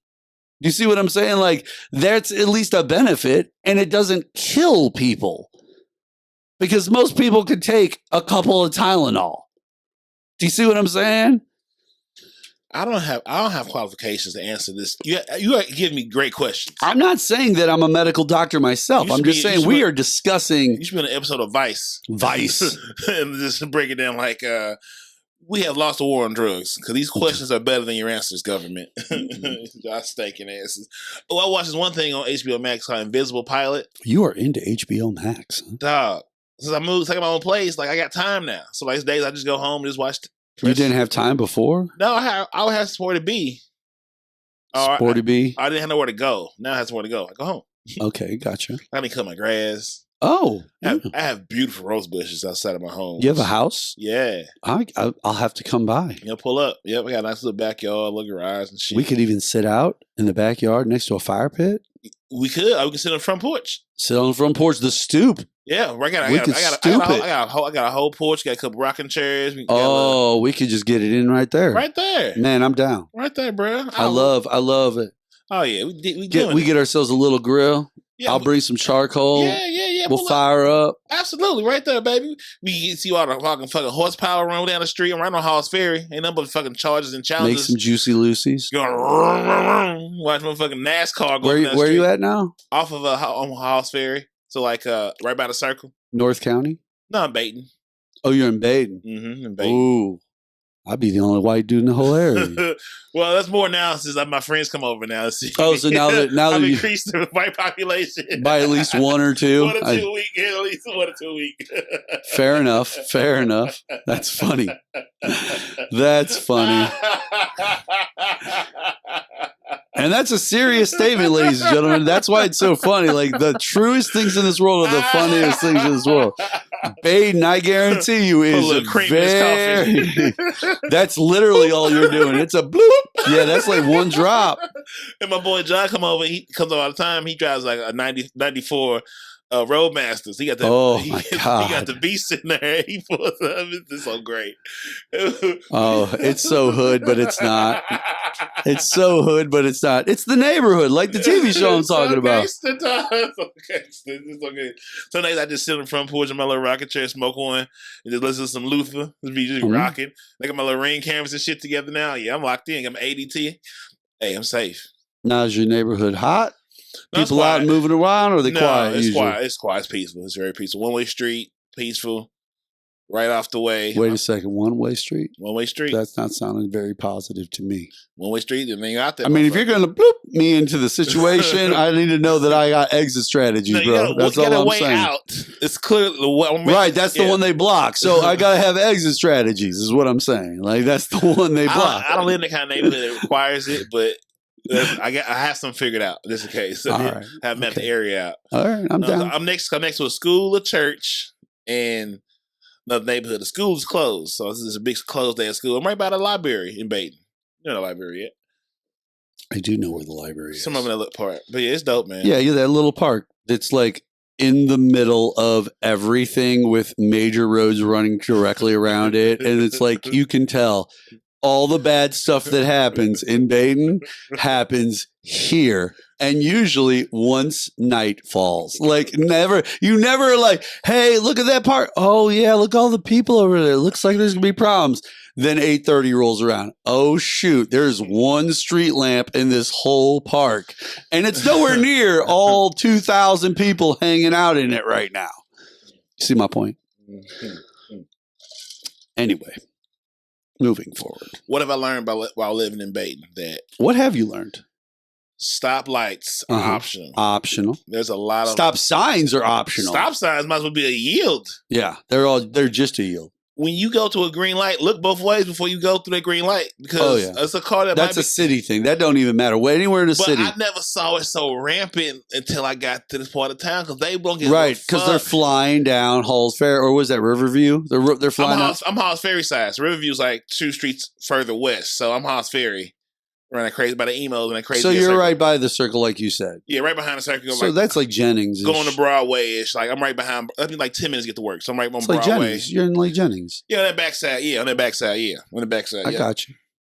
You see what I'm saying? Like that's at least a benefit and it doesn't kill people because most people could take a couple of Tylenol. Do you see what I'm saying? I don't have qualifications to answer this. You are giving me great questions. I'm not saying that I'm a medical doctor myself. I'm just saying we are discussing. You should be on an episode of Vice. Vice. And just break it down like We have lost the war on drugs because these questions are better than your answers, government. Y'all stinking asses. Oh, I watched this one thing on HBO Max called Invisible Pilot. You are into HBO Max, huh? Dog. Since I moved to my own place, like I got time now. So like days I just go home and just watch. You didn't have time before? No, I would have Sporty B. Sporty B? I didn't have nowhere to go. Now I have somewhere to go. I go home. Okay, gotcha. I need to cut my grass. Oh. I have beautiful rose bushes outside of my home. You have a house? Yeah. I'll have to come by. Pull up. Yep, we got a nice little backyard, little garage and shit. We could even sit out in the backyard next to a fire pit. We could. We could sit on the front porch. Sit on the front porch, the stoop. Yeah, I got a whole porch. Got a couple rocking chairs. We could just get it in right there. Right there. Man, I'm down. Right there, bro. I love it. Oh yeah, we get ourselves a little grill. Yeah, I'll bring some charcoal. Yeah. We'll fire up. Absolutely, right there, baby. We can see all the fucking horsepower run down the street. I'm right on Hall's Ferry. Ain't nothing but fucking charges and challenges. Make some juicy Lucy's. Watch my fucking NASCAR go down the street. Where are you at now? Off of on Hall's Ferry. So like right by the circle. North County? No, I'm Baton. Oh, you're in Baton. Mm-hmm. In Baton. Ooh. I'd be the only white dude in the whole area. Well, that's more now since my friends come over now to see. Oh, so now that I've you increased the white population by at least one or two. 1 or 2 a week. Yeah, at least 1 or 2 a week. Fair enough. That's funny. That's funny. And that's a serious statement, ladies and gentlemen. That's why it's so funny. Like, the truest things in this world are the funniest things in this world. Baden, I guarantee you, is a very... That's literally all you're doing. It's a bloop. Yeah, that's like one drop. And my boy John come over. He comes over all the time. He drives like a 94 Roadmasters. He got the he got the beast in there. He pulls up. It's so great. It's so hood, but it's not. It's so hood, but it's not. It's the neighborhood, like the TV show I'm talking about. It's okay. Some days I just sit in the front porch in my little rocket chair, smoke one, and just listen to some Luther. Just be rocking. I got my little ring cameras and shit together now. Yeah, I'm locked in. I'm ADT. Hey, I'm safe. Now, is your neighborhood hot? People out and moving around, or are they quiet? It's usually? Quiet. It's quiet. It's peaceful. It's very peaceful. One-way street, peaceful. Right off the way. Wait a second. One-way street? One-way street. That's not sounding very positive to me. One-way street, and then you're out there. I mean, if you're going to bloop me into the situation, I need to know that I got exit strategies, bro. That's all I'm saying. Out. It's clear. Right, that's the one they block. So I got to have exit strategies is what I'm saying. Like, that's the one they block. I don't live in the kind of neighborhood that requires it, but I have some figured out just in case. So I have mapped the area out. All right, I'm down. I'm next to a school, a church, and another neighborhood. The school is closed, so this is a big closed day at school. I'm right by the library in Baton. You know the library yet? I do know where the library is. Some of them in that little park, but yeah, it's dope, man. Yeah, that little park. It's like in the middle of everything with major roads running directly around it, and it's like you can tell. All the bad stuff that happens in Baden happens here. And usually once night falls. Like you never like, hey, look at that park. Oh yeah, look all the people over there. Looks like there's gonna be problems. Then 8:30 rolls around. Oh shoot, there's one street lamp in this whole park. And it's nowhere near all 2,000 people hanging out in it right now. See my point? Anyway. Moving forward. What have I learned while living in Baton? What have you learned? Stoplights are optional. Optional. There's a lot of stop signs are optional. Stop signs might as well be a yield. Yeah, they're just a yield. When you go to a green light, look both ways before you go through that green light because it's a car that's a city thing. That don't even matter. Anywhere in the city. But I never saw it so rampant until I got to this part of town because they won't get because they're flying down Hall's Ferry or was that Riverview? They're flying. I'm Hall's Ferry side. So Riverview's like 2 streets further west. So I'm Hall's Ferry. Running crazy by the emails and that crazy. So you're right by the circle, like you said. Yeah, right behind the circle. So that's like Jennings. Going to Broadway-ish. Like I'm right behind. I think like 10 minutes to get to work. So I'm right on Broadway. Like Jennings. You're in like Jennings. Yeah, on that backside. Yeah, on that backside. Yeah, on the backside. I got you.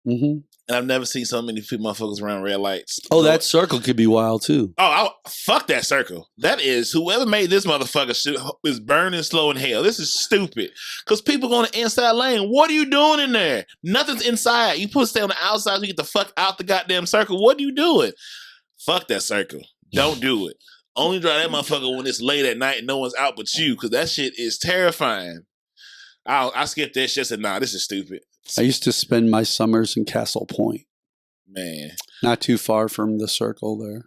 Mm-hmm. And I've never seen so many motherfuckers around red lights. Oh, that circle could be wild too. Oh, fuck that circle. That is whoever made this motherfucker shit is burning slow in hell. This is stupid. Because people go on the inside lane. What are you doing in there? Nothing's inside. You put stay on the outside so you get the fuck out the goddamn circle. What are you doing? Fuck that circle. Don't do it. Only drive that motherfucker when it's late at night and no one's out but you. Because that shit is terrifying. I skipped that shit and said, nah, this is stupid. I used to spend my summers in Castle Point. Man. Not too far from the circle there.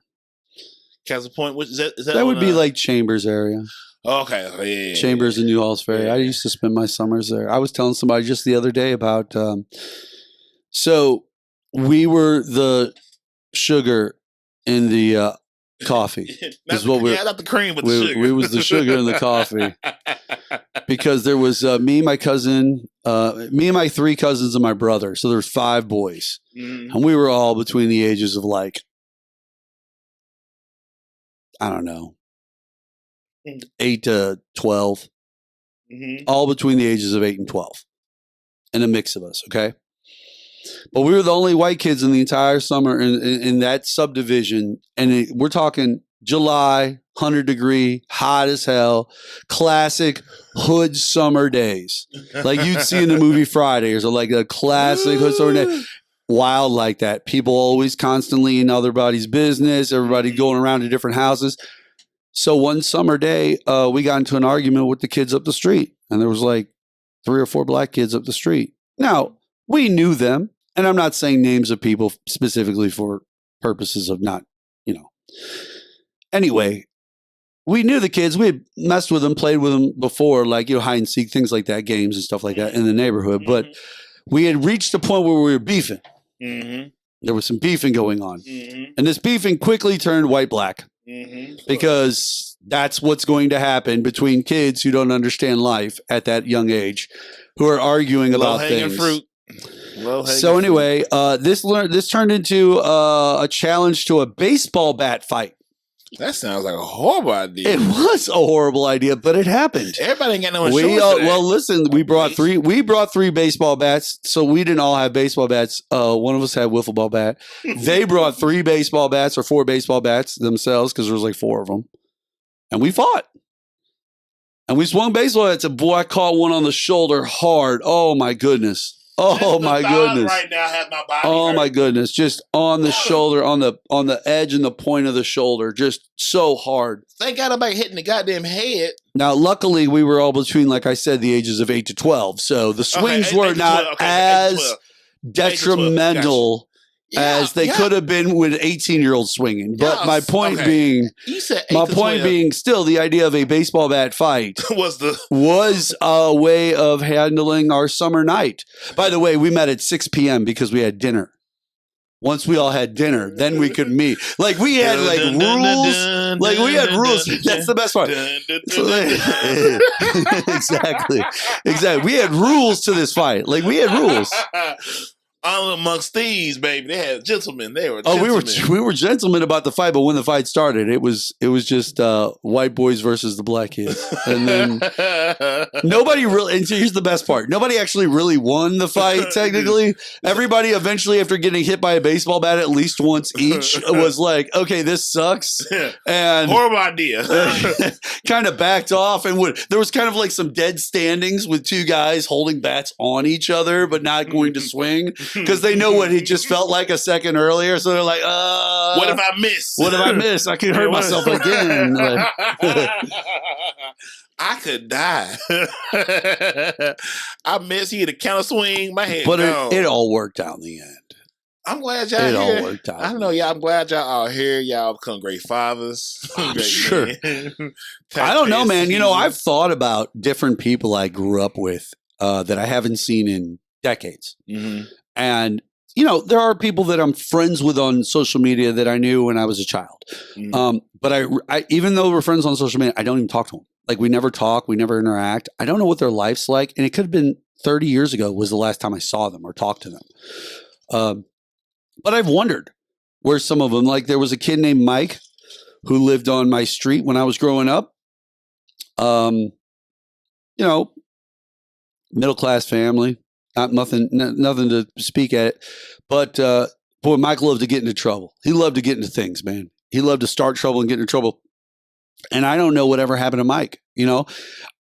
Castle Point, is that that would be like Chambers area. Oh, okay. Yeah. Chambers and New Halls Ferry. Yeah. I used to spend my summers there. I was telling somebody just the other day about, so we were the sugar in the coffee. Not the cream, but the sugar. We was the sugar in the coffee. Because there was me, my cousin, me and my 3 cousins and my brother. So there was 5 boys. Mm-hmm. And we were all between the ages of like, I don't know, 8 to 12. Mm-hmm. All between the ages of 8 and 12. And a mix of us, okay? But we were the only white kids in the entire summer in that subdivision. And we're talking July, 100-degree, hot as hell, classic hood summer days. Like you'd see in the movie Friday or so, like a classic hood summer day. Wild like that. People always constantly in everybody's business, everybody going around to different houses. So one summer day, we got into an argument with the kids up the street. And there was like 3 or 4 black kids up the street. Now, we knew them. And I'm not saying names of people specifically for purposes of not, Anyway, we knew the kids. We had messed with them, played with them before, like, hide and seek, things like that, games and stuff like that in the neighborhood. Mm-hmm. But we had reached a point where we were beefing. Mm-hmm. There was some beefing going on. Mm-hmm. And this beefing quickly turned white-black. Mm-hmm. Because that's what's going to happen between kids who don't understand life at that young age, who are arguing about things. Fruit. So anyway, this turned into a challenge to a baseball bat fight. That sounds like a horrible idea. It was a horrible idea, but it happened. Everybody ain't got no insurance. Well, listen, we brought 3 baseball bats, so we didn't all have baseball bats. One of us had wiffle ball bat. They brought 3 baseball bats or 4 baseball bats themselves because there was like 4 of them, and we fought. And we swung baseball bats, and boy, I caught one on the shoulder hard. Oh my goodness. Oh my goodness! Right now, have my body. Oh my goodness! Just on the shoulder, on the edge and the point of the shoulder, just so hard. Thank God I'm hitting the goddamn head. Now, luckily, we were all between, like I said, the ages of 8 to 12, so the swings were not as detrimental as they could have been with 18-year-olds swinging. But my point being, still, the idea of a baseball bat fight was a way of handling our summer night. By the way, we met at 6 p.m. because we had dinner. Once we all had dinner, then we could meet. Like we had rules. Like we had rules. That's the best part. Exactly. We had rules to this fight. Like we had rules. All amongst thieves, baby. They had gentlemen. They were gentlemen. We were gentlemen about the fight, but when the fight started, it was just white boys versus the black kids. And then nobody really, and here's the best part. Nobody actually really won the fight, technically. Everybody eventually, after getting hit by a baseball bat at least once each, was like, okay, this sucks. And horrible idea. Kind of backed off and there was kind of like some dead standings with 2 guys holding bats on each other, but not going to swing. Because they know what it just felt like a second earlier. So they're like, what if I miss? What if I miss? I can hurt myself again. Like, I could die. I miss. He had a counter swing. My head But gone. It all worked out in the end. I'm glad y'all It here. all worked out. I know y'all. I'm glad y'all are here. Y'all become great fathers. Great sure. I don't know, man. I've thought about different people I grew up with that I haven't seen in decades. Mm-hmm. And, there are people that I'm friends with on social media that I knew when I was a child. Mm-hmm. But I, even though we're friends on social media, I don't even talk to them. Like we never talk, we never interact. I don't know what their life's like. And it could have been 30 years ago was the last time I saw them or talked to them. But I've wondered where some of them, like there was a kid named Mike who lived on my street when I was growing up. Middle-class family. Nothing to speak at it. But boy, Mike loved to get into trouble. He loved to get into things, man. He loved to start trouble and get into trouble. And I don't know whatever happened to Mike.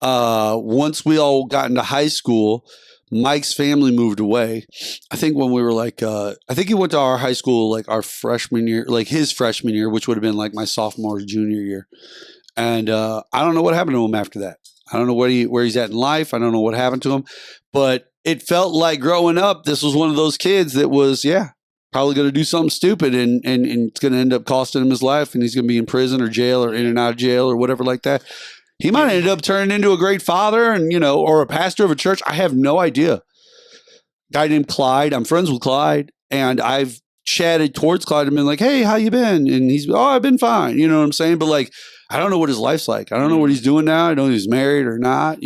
Once we all got into high school, Mike's family moved away. I think when we were like, I think he went to our high school like our freshman year, like his freshman year, which would have been like my sophomore, junior year. And I don't know what happened to him after that. I don't know where he's at in life. I don't know what happened to him. But it felt like growing up, this was one of those kids that was, probably going to do something stupid and it's going to end up costing him his life and he's going to be in prison or jail or in and out of jail or whatever like that. He might end up turning into a great father and, or a pastor of a church. I have no idea. Guy named Clyde. I'm friends with Clyde and I've chatted towards Clyde and been like, hey, how you been? And he's, I've been fine. You know what I'm saying? But like, I don't know what his life's like. I don't know what he's doing now. I don't know if he's married or not,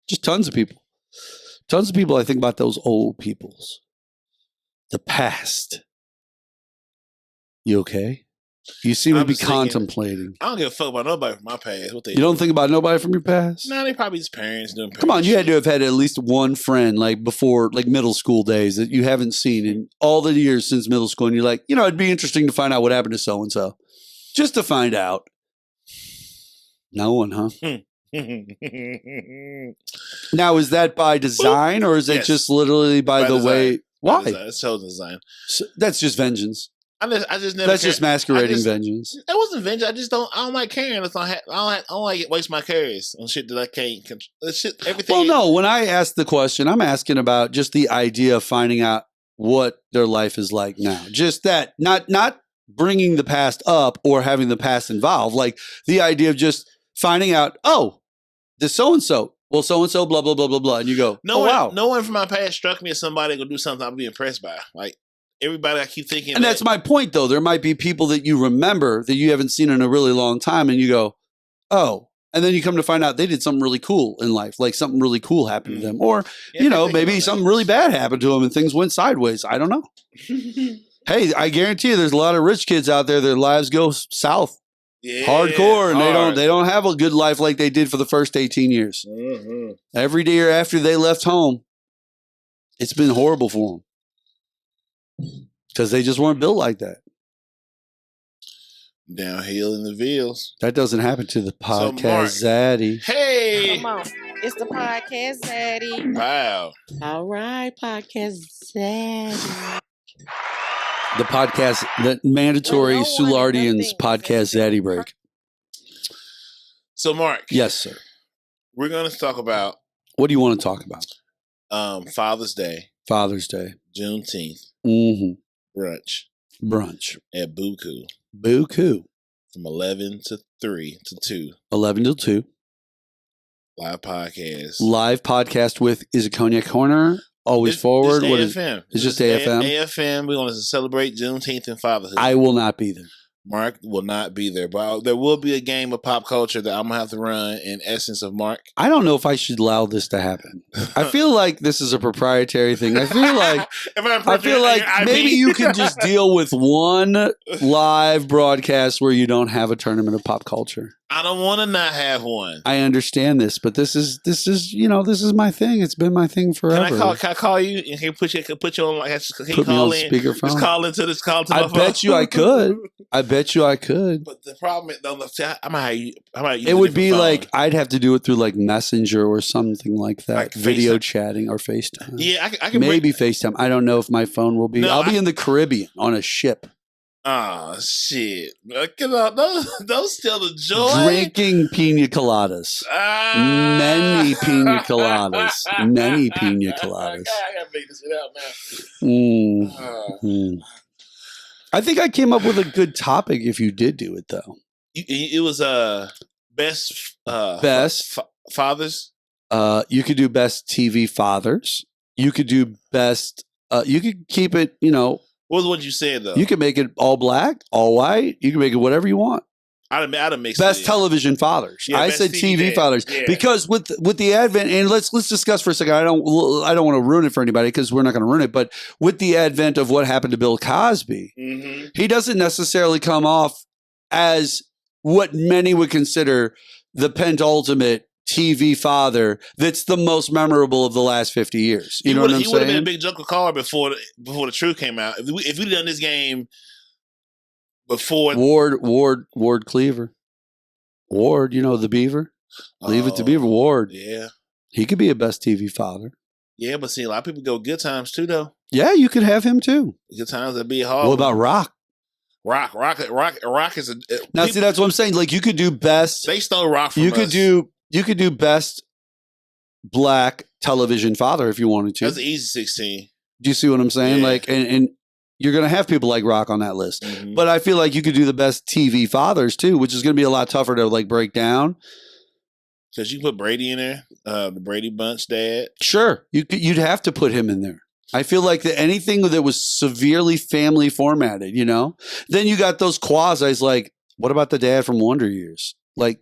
just tons of people. Tons of people. I think about those old peoples. The past. You okay? You seem to be contemplating. I don't give a fuck about nobody from my past. What they You don't think about nobody from your past? No, they probably his parents doing. Come on, you had to have had at least one friend like before, like middle school days that you haven't seen in all the years since middle school, and you're like, it'd be interesting to find out what happened to so and so, just to find out. No one, huh? Now, is that by design or is it just literally by the design. Way? Why? It's so design. So that's just vengeance. I just never. That's just masquerading vengeance. That wasn't vengeance. I don't like caring. I don't like waste my cares on shit that I can't control. Shit, everything. Well, no. When I ask the question, I'm asking about just the idea of finding out what their life is like now. Just that, not bringing the past up or having the past involved. Like the idea of just finding out. Oh, this so and so. Well, so and so, blah blah blah blah blah, and you go, wow. No one from my past struck me as somebody gonna do something I'll be impressed by. Like everybody, I keep thinking, and that's my point, though. There might be people that you remember that you haven't seen in a really long time, and you go, oh, and then you come to find out they did something really cool in life, like something really cool happened to them, or maybe something really bad happened to them and things went sideways. I don't know. Hey, I guarantee you, there's a lot of rich kids out there. Their lives go south. Yeah, hardcore, and they don't have a good life like they did for the first 18 years. Mm-hmm. Every year after they left home, it's been horrible for them because they just weren't built like that. Downhill in the Villes. That doesn't happen to the podcast Zaddy. Hey, come on, it's the podcast Zaddy. Wow. All right, podcast Zaddy. The podcast, the mandatory Soulardians podcast Zaddy break. So, Mark. Yes, sir. We're going to talk about. What do you want to talk about? Father's Day. Father's Day. Juneteenth. Mm-hmm. Brunch. At Buku. From 11 to 3 to 2. 11 to 2. Live podcast with, is it Cognac Corner? Always Forward? What is AFM? It's just AFM? AFM. We're going to celebrate Juneteenth and fatherhood. I will not be there. Mark will not be there, but there will be a game of pop culture that I'm going to have to run in essence of Mark. I don't know if I should allow this to happen. I feel like this is a proprietary thing. I feel like maybe you can just deal with one live broadcast where you don't have a tournament of pop culture. I don't want to not have one. I understand this, but this is my thing. It's been my thing forever. Can I call you and can put you on like put me on speakerphone? Just call into this call to my phone. I bet you I could. But the problem is, I'm how you. It would be phone. Like I'd have to do it through like Messenger or something like that, like video FaceTime. Chatting or FaceTime. Yeah, I can maybe FaceTime. I don't know if my phone will be. No, I'll be in the Caribbean on a ship. Oh, shit. Those still the joy. Drinking pina coladas. Many pina coladas. Many pina coladas. I gotta make this shit out now. I think I came up with a good topic if you did do it, though. It was best fathers. You could do best TV fathers. You could do best. You could keep it, What was what you said, though? You can make it all black, all white. You can make it whatever you want. I'd have mixed best television fathers. Yeah, I said TV fathers because with the advent, and let's discuss for a second. I don't want to ruin it for anybody because we're not going to ruin it. But with the advent of what happened to Bill Cosby, he doesn't necessarily come off as what many would consider the penultimate TV father that's the most memorable of the last 50 years. You know what I'm saying? He would have been a big Joker card before the truth came out. If we'd done this game before Ward Cleaver. Ward, the Beaver? Leave it to Beaver. Ward. Yeah. He could be a best TV father. Yeah, but see, a lot of people go good times too, though. Yeah, you could have him too. Good times would be hard. What about Rock? Rock is a now. See, that's what I'm saying. Like you could do best. They stole Rock from us. You could do best black television father if you wanted to. That's an easy 16. Do you see what I'm saying? Yeah. Like, and you're going to have people like Rock on that list. Mm-hmm. But I feel like you could do the best TV fathers too, which is going to be a lot tougher to like break down. Because you can put Brady in there, the Brady Bunch dad. Sure, you'd have to put him in there. I feel like that anything that was severely family formatted, you know. Then you got those quasis like, what about the dad from Wonder Years? Like,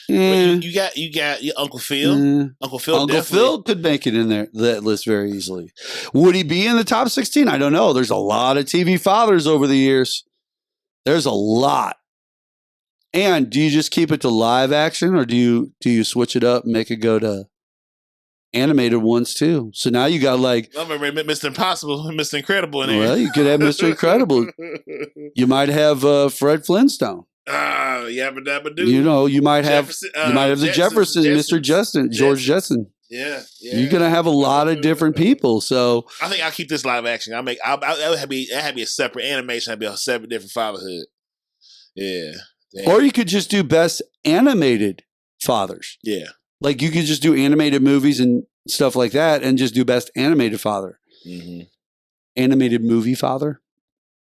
you got your Uncle Phil. Uncle Phil could make it in there that list very easily. Would he be in the top 16? I don't know. There's a lot of TV fathers over the years. There's a lot. And do you just keep it to live action, or do you switch it up and make it go to animated ones too? So now you got like I remember Mr. Impossible, Mr. Incredible in there. Well, you could have Mr. Incredible. You might have Fred Flintstone. Yabba dabba doo. You know, you might have the Jefferson, Mr. Justin, George Jetson. Yeah. You're gonna have a lot of different people. So I think I'll keep this live action. That would be a separate animation. That'd be a separate different fatherhood. Yeah. Damn. Or you could just do best animated fathers. Yeah. Like you could just do animated movies and stuff like that, and just do best animated father. Mm-hmm. Animated movie father.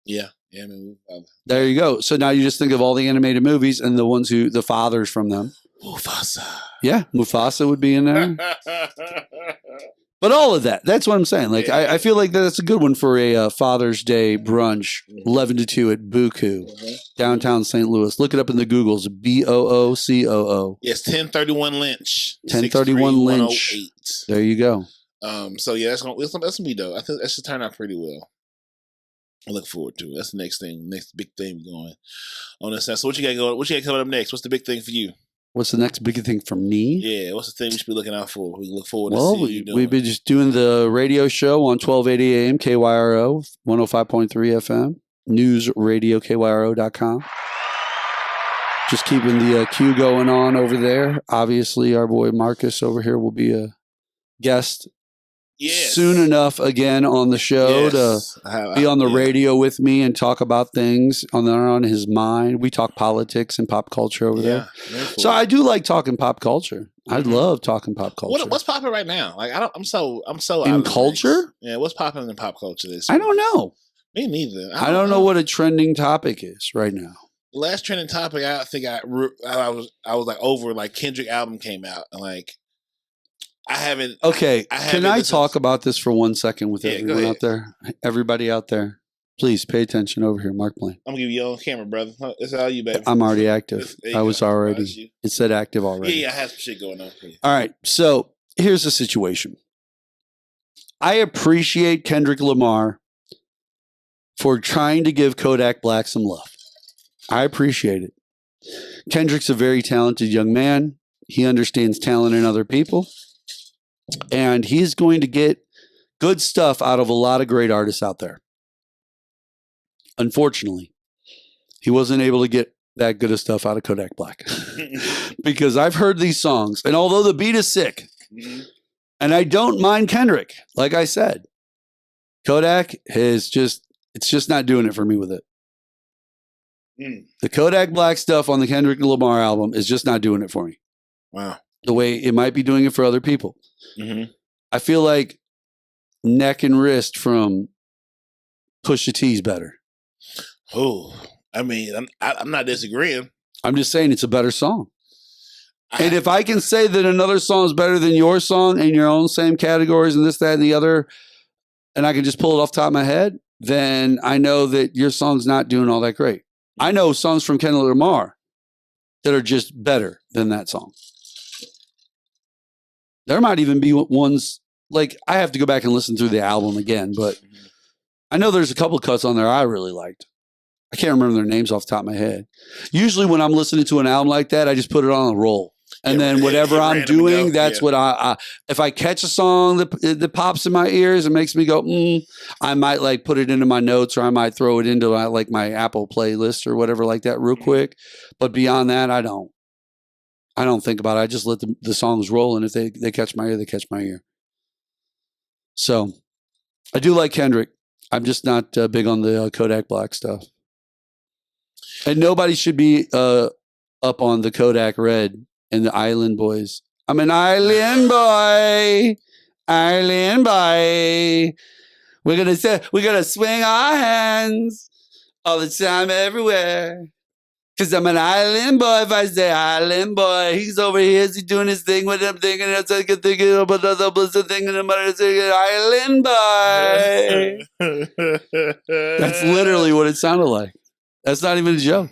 Yeah. Animated father. There you go. So now you just think of all the animated movies and the fathers from them. Mufasa. Yeah, Mufasa would be in there. But all of that, that's what I'm saying. Like, I feel like that's a good one for a Father's Day brunch, 11 to 2 at Buku, downtown St. Louis. Look it up in the Googles, BOOCOO. Yes, 1031 Lynch. 1031 Lynch. There you go. So yeah, that's gonna be dope. I think that should turn out pretty well. I look forward to it. That's the next big thing going on this side. So what you got going? What you got coming up next? What's the big thing for you? What's the next big thing for me? Yeah, what's the thing we should be looking out for? We look forward to seeing you doing. We've been just doing the radio show on 1280 AM, KYRO, 105.3 FM, newsradiokyro.com. Just keeping the queue going on over there. Obviously, our boy Marcus over here will be a guest soon enough again on the show to be on the radio with me and talk about things on his mind. We talk politics and pop culture over there. Cool. So I do like talking pop culture. I love talking pop culture. What's popping right now? Like I'm so in culture. Yeah, what's popping in pop culture this week? I don't know. Me neither. I don't know what a trending topic is right now. The last trending topic, I think I was like over like Kendrick album came out and like. I haven't. Okay, can I talk about this for 1 second with everyone out there? Everybody out there, please pay attention over here. Mark Blaine. I'm going to give you on camera, brother. It's all you, baby. I'm already active. I was already. It said active already. Yeah, I have some shit going on. All right, so here's the situation. I appreciate Kendrick Lamar for trying to give Kodak Black some love. I appreciate it. Kendrick's a very talented young man. He understands talent in other people. And he's going to get good stuff out of a lot of great artists out there. Unfortunately, he wasn't able to get that good of stuff out of Kodak Black. Because I've heard these songs, and although the beat is sick, and I don't mind Kendrick, like I said, Kodak it's just not doing it for me with it. The Kodak Black stuff on the Kendrick Lamar album is just not doing it for me. Wow. The way it might be doing it for other people. Mm-hmm. I feel like Neck and Wrist from Pusha T's better. Oh, I mean, I'm not disagreeing. I'm just saying it's a better song. And if I can say that another song is better than your song in your own same categories and this, that, and the other, and I can just pull it off the top of my head, then I know that your song's not doing all that great. I know songs from Kendrick Lamar that are just better than that song. There might even be ones, like, I have to go back and listen through the album again, but I know there's a couple cuts on there I really liked. I can't remember their names off the top of my head. Usually when I'm listening to an album like that, I just put it on a roll. And then whatever I'm doing, that's what I if I catch a song that pops in my ears and makes me go, I might like put it into my notes, or I might throw it into my Apple playlist or whatever like that real quick. But beyond that, I don't think about it. I just let the songs roll, and if they catch my ear, they catch my ear. So I do like Kendrick. I'm just not big on the Kodak Black stuff. And nobody should be up on the Kodak Red and the Island Boys. I'm an island boy. Island boy. We're gonna swing our hands all the time, everywhere. Cause I'm an island boy. If I say island boy, he's over here. He's doing his thing with him, thinking it's like thinking about the blizzard thing, and I'm island boy. That's literally what it sounded like. That's not even a joke.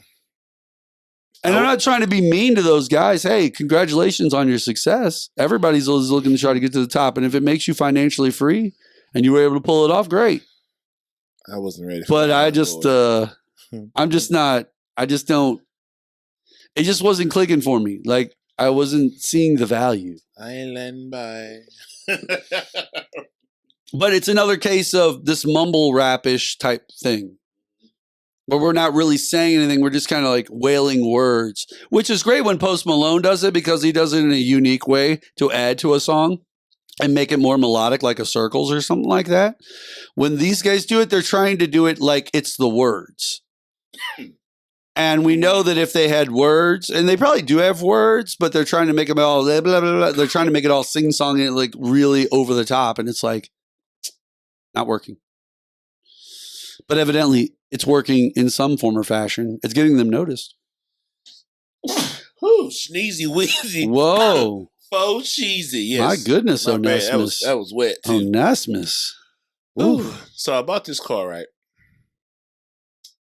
And I'm not trying to be mean to those guys. Hey, congratulations on your success. Everybody's always looking to try to get to the top, and if it makes you financially free and you were able to pull it off, great. I wasn't ready. But I'm just not. I just don't. It just wasn't clicking for me. Like I wasn't seeing the value. Island by. But it's another case of this mumble rap-ish type thing, where we're not really saying anything. We're just kind of like wailing words, which is great when Post Malone does it because he does it in a unique way to add to a song and make it more melodic, like a Circles or something like that. When these guys do it, they're trying to do it like it's the words. And we know that if they had words, and they probably do have words, but they're trying to make them all blah, blah, blah, blah. They're trying to make it all sing-song and like really over the top. And it's like, not working. But evidently, it's working in some form or fashion. It's getting them noticed. Whew, sneezy wheezy. Whoa. Faux cheesy. Yes. My goodness, Onesimus. That was wet too. Onesimus. Ooh. So I bought this car, right?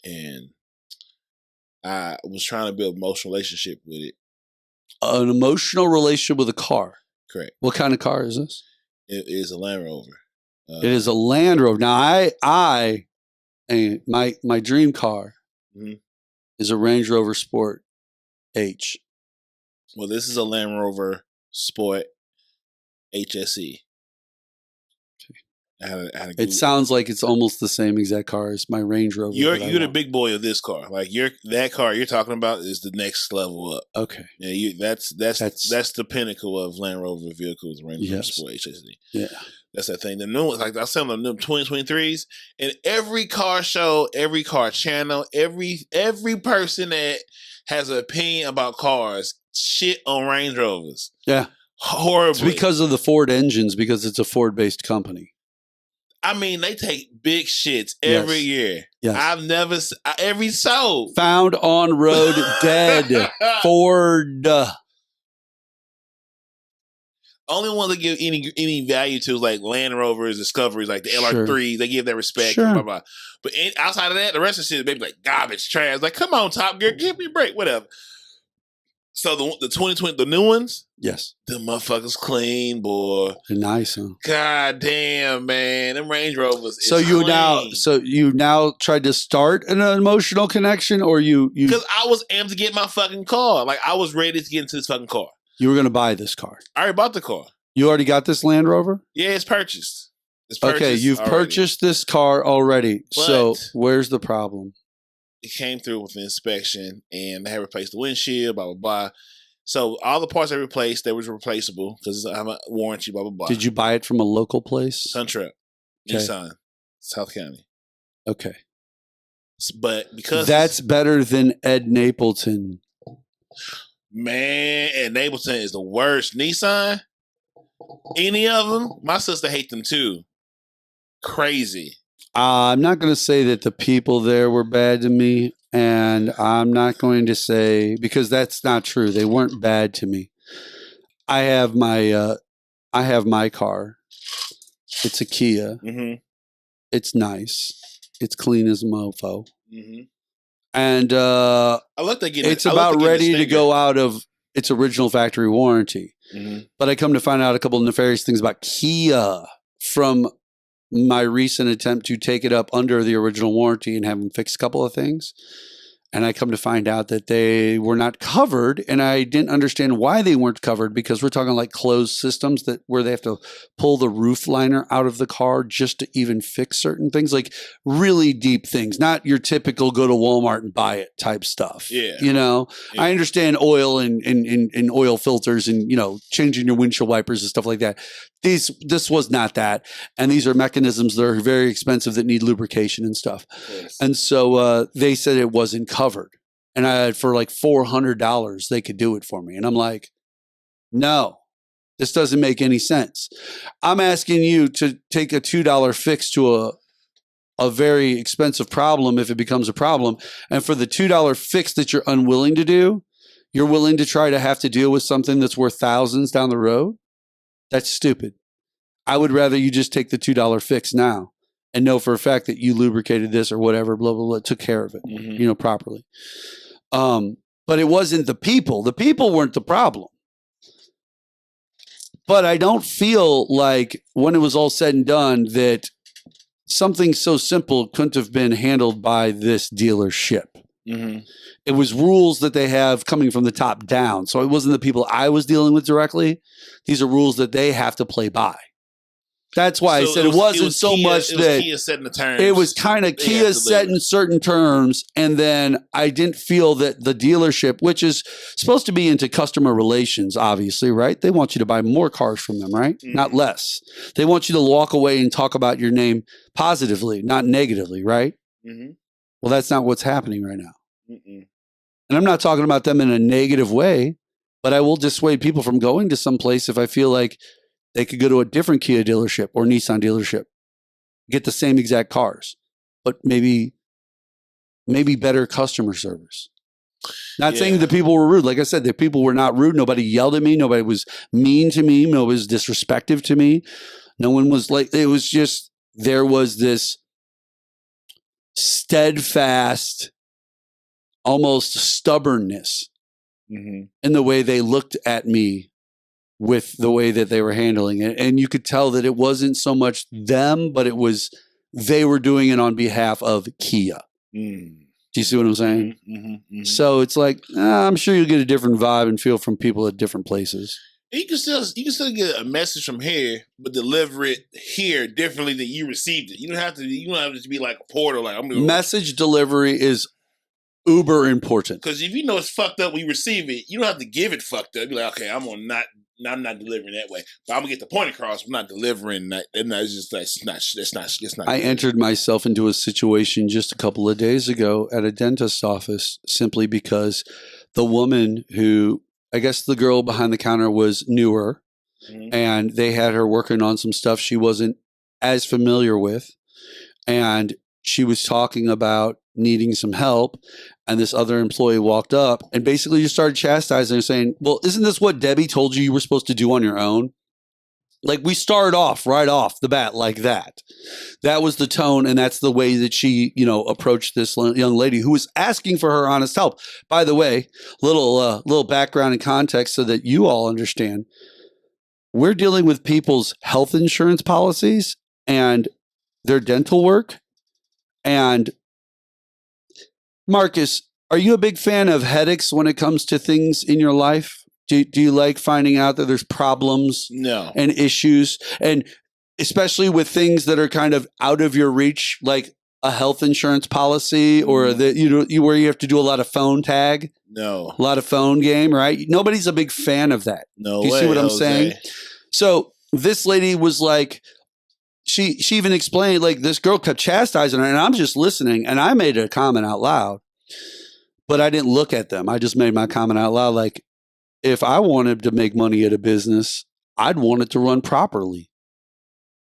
And I was trying to build an emotional relationship with it. An emotional relationship with a car. Correct. What kind of car is this? It is a Land Rover. It is a Land Rover. Now, my dream car is a Range Rover Sport H. Well, this is a Land Rover Sport HSE. It sounds like it's almost the same exact car as my Range Rover. You're the big boy of this car. Like that car you're talking about is the next level up. Okay. Yeah, that's the pinnacle of Land Rover vehicles, Range Rover Sport HSE. Yeah. That's that thing. The new ones, like I said, the new 2023s, and every car show, every car channel, every person that has an opinion about cars shit on Range Rovers. Yeah. Horribly. It's because of the Ford engines, because it's a Ford-based company. I mean, they take big shits every year. Yes. I've never every sold. Found on road dead. Ford. Only ones that give any value to is like Land Rovers, Discoveries, like the LR3s. They give that respect. Sure. Blah, blah. But outside of that, the rest of the shit is maybe like garbage, trash. Like, come on, Top Gear, give me a break, whatever. So the 2020, the new ones, yes, the motherfuckers clean, boy. They're nice, huh? God damn, man, them Range Rovers. So you now tried to start an emotional connection, or you because I was amped to get my fucking car. Like I was ready to get into this fucking car. You were going to buy this car. I already bought the car. You already got this Land Rover? Yeah, it's purchased. Okay, you've purchased this car already. But so where's the problem? It came through with an inspection, and they had replaced the windshield, blah, blah, blah. So all the parts they replaced, they was replaceable because I have a warranty, blah, blah, blah. Did you buy it from a local place? Suntrap, Nissan, South County. Okay. But because... That's better than Ed Napleton. Man, Ed Napleton is the worst. Nissan, any of them, my sister hates them too. Crazy. I'm not going to say that the people there were bad to me, and I'm not going to say, because that's not true. They weren't bad to me. I have my car. It's a Kia. Mm-hmm. It's nice. It's clean as a mofo. Mm-hmm. And I looked to get it's about ready to go out of its original factory warranty. Mm-hmm. But I come to find out a couple of nefarious things about Kia from my recent attempt to take it up under the original warranty and have them fix a couple of things. And I come to find out that they were not covered, and I didn't understand why they weren't covered, because we're talking like closed systems where they have to pull the roof liner out of the car just to even fix certain things, like really deep things, not your typical go to Walmart and buy it type stuff. Yeah. You know, yeah. I understand oil and oil filters and, you know, changing your windshield wipers and stuff like that. This was not that. And these are mechanisms that are very expensive that need lubrication and stuff. Yes. And so they said it wasn't covered. And for like $400, they could do it for me. And I'm like, no, This doesn't make any sense. I'm asking you to take a $2 fix to a very expensive problem if it becomes a problem. And for the $2 fix that you're unwilling to do, you're willing to try to have to deal with something that's worth thousands down the road? That's stupid. I would rather you just take the $2 fix now and know for a fact that you lubricated this or whatever, blah, blah, blah, took care of it, properly. But it wasn't the people. The people weren't the problem. But I don't feel like when it was all said and done that something so simple couldn't have been handled by this dealership. It was rules that they have coming from the top down. So it wasn't the people I was dealing with directly. These are rules that they have to play by. That's why I said it wasn't so much that Kia setting the terms. It was kind of Kia setting certain terms, and then I didn't feel that the dealership, which is supposed to be into customer relations, obviously, right? They want you to buy more cars from them, right? Not less. They want you to walk away and talk about your name positively, not negatively, right? Well, that's not what's happening right now. And I'm not talking about them in a negative way, but I will dissuade people from going to some place if I feel like they could go to a different Kia dealership or Nissan dealership, get the same exact cars, but maybe better customer service. Not saying the people were rude. Like I said, the people were not rude. Nobody yelled at me. Nobody was mean to me. Nobody was disrespectful to me. No one was like, it was just, there was this steadfast, almost stubbornness in the way they looked at me with the way that they were handling it. And you could tell that it wasn't so much them, but it was, they were doing it on behalf of Kia. Do you see what I'm saying? So it's like, I'm sure you'll get a different vibe and feel from people at different places. You can still get a message from here, but deliver it here differently than you received it. You don't have to be like a portal. Like message delivery is uber important. Because if you know it's fucked up, we receive it. You don't have to give it fucked up. Be like, okay, I'm not delivering that way, but I'm gonna get the point across. I'm not delivering that. And that's not. I entered myself into a situation just a couple of days ago at a dentist's office simply because the woman who, I guess the girl behind the counter was newer, and they had her working on some stuff she wasn't as familiar with, and she was talking about needing some help. And this other employee walked up and basically just started chastising her, saying, well, isn't this what Debbie told you were supposed to do on your own? Like, we started off right off the bat like that. That was the tone, and that's the way that she, approached this young lady who was asking for her honest help. By the way, little background and context so that you all understand. We're dealing with people's health insurance policies and their dental work. And Marcus, are you a big fan of headaches when it comes to things in your life? Do you like finding out that there's problems and issues, and especially with things that are kind of out of your reach, like a health insurance policy or where you have to do a lot of phone tag? No. A lot of phone game, right? Nobody's a big fan of that. No Do you way, see what I'm Jose. saying? So this lady was like, She even explained, like, this girl kept chastising her, and I'm just listening, and I made a comment out loud, but I didn't look at them. I just made my comment out loud, like, if I wanted to make money at a business, I'd want it to run properly.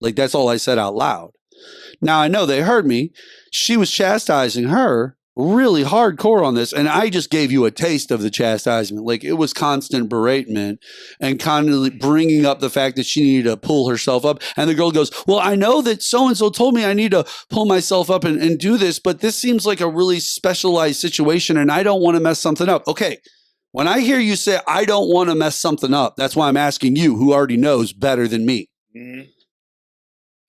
Like, that's all I said out loud. Now, I know they heard me. She was chastising her really hardcore on this, and I just gave you a taste of the chastisement. Like, it was constant beratement and constantly bringing up the fact that she needed to pull herself up. And the girl goes, well, I know that so-and-so told me I need to pull myself up and do this, but this seems like a really specialized situation, and I don't want to mess something up. Okay, when I hear you say, I don't want to mess something up, that's why I'm asking you, who already knows better than me.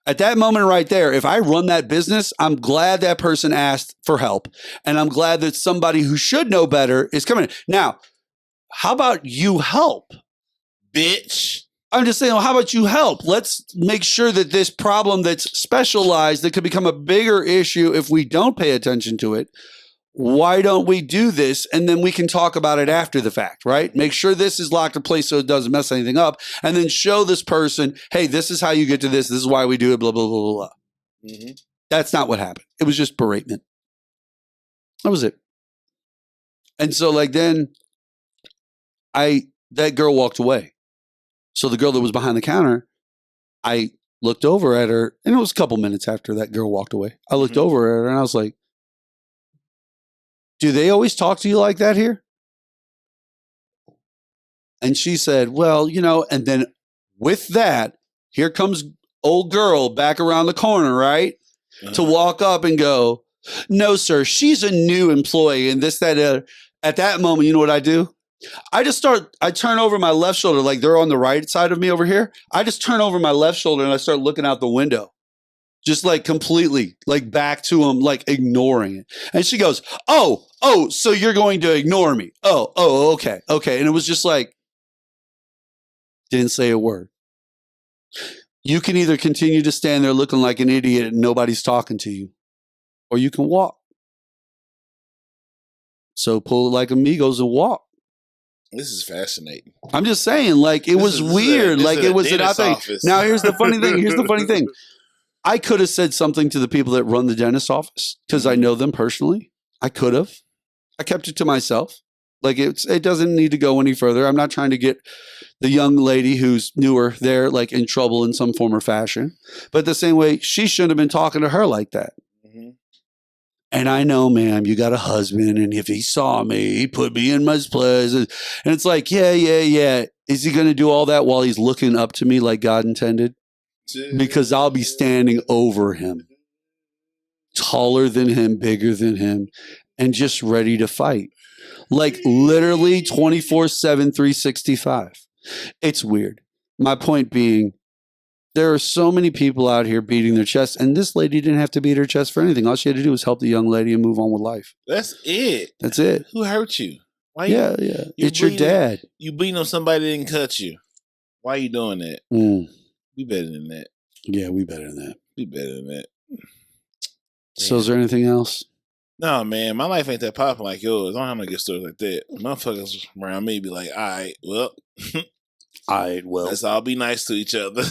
At that moment right there, if I run that business, I'm glad that person asked for help. And I'm glad that somebody who should know better is coming in. Now, how about you help? Bitch. I'm just saying, well, how about you help? Let's make sure that this problem that's specialized, that could become a bigger issue if we don't pay attention to it. Why don't we do this? And then we can talk about it after the fact, right? Make sure this is locked in place so it doesn't mess anything up. And then show this person, hey, this is how you get to this. This is why we do it, blah, blah, blah, blah, blah. That's not what happened. It was just beratement. That was it. And so, like, then that girl walked away. So the girl that was behind the counter, I looked over at her, and it was a couple minutes after that girl walked away. I looked over at her, and I was like, do they always talk to you like that here? And she said, well, and then with that, here comes old girl back around the corner, right? To walk up and go, no, sir, she's a new employee and this, that, at that moment, you know what I do? I turn over my left shoulder, like they're on the right side of me over here. I just turn over my left shoulder and I start looking out the window, just like completely like back to them, like ignoring it. And she goes, oh, so you're going to ignore me. Oh, okay. And it was just like, didn't say a word. You can either continue to stand there looking like an idiot and nobody's talking to you, or you can walk. So pull it like amigos and walk. This is fascinating. I'm just saying, like, it was weird. Like, it was an thing. Now, here's the funny thing. I could have said something to the people that run the dentist office because I know them personally. I could have. I kept it to myself. Like, it doesn't need to go any further. I'm not trying to get the young lady who's newer there, like, in trouble in some form or fashion. But the same way, she shouldn't have been talking to her like that. And I know, ma'am, you got a husband, and if he saw me, he'd put me in my place. And it's like, yeah. Is he going to do all that while he's looking up to me like God intended? Because I'll be standing over him, taller than him, bigger than him, and just ready to fight. Like literally 24/7, 365. It's weird. My point being, there are so many people out here beating their chest, and this lady didn't have to beat her chest for anything. All she had to do was help the young lady and move on with life. That's it. That's it. Who hurt you? Why? Yeah. It's your dad. You bleeding on somebody that didn't cut you. Why are you doing that? We better than that. Yeah, we better than that. We better than that. So is there anything else? No, man. My life ain't that popping like yours. I don't have no good stories like that. Motherfuckers around me be like, all right, well... let's all be nice to each other.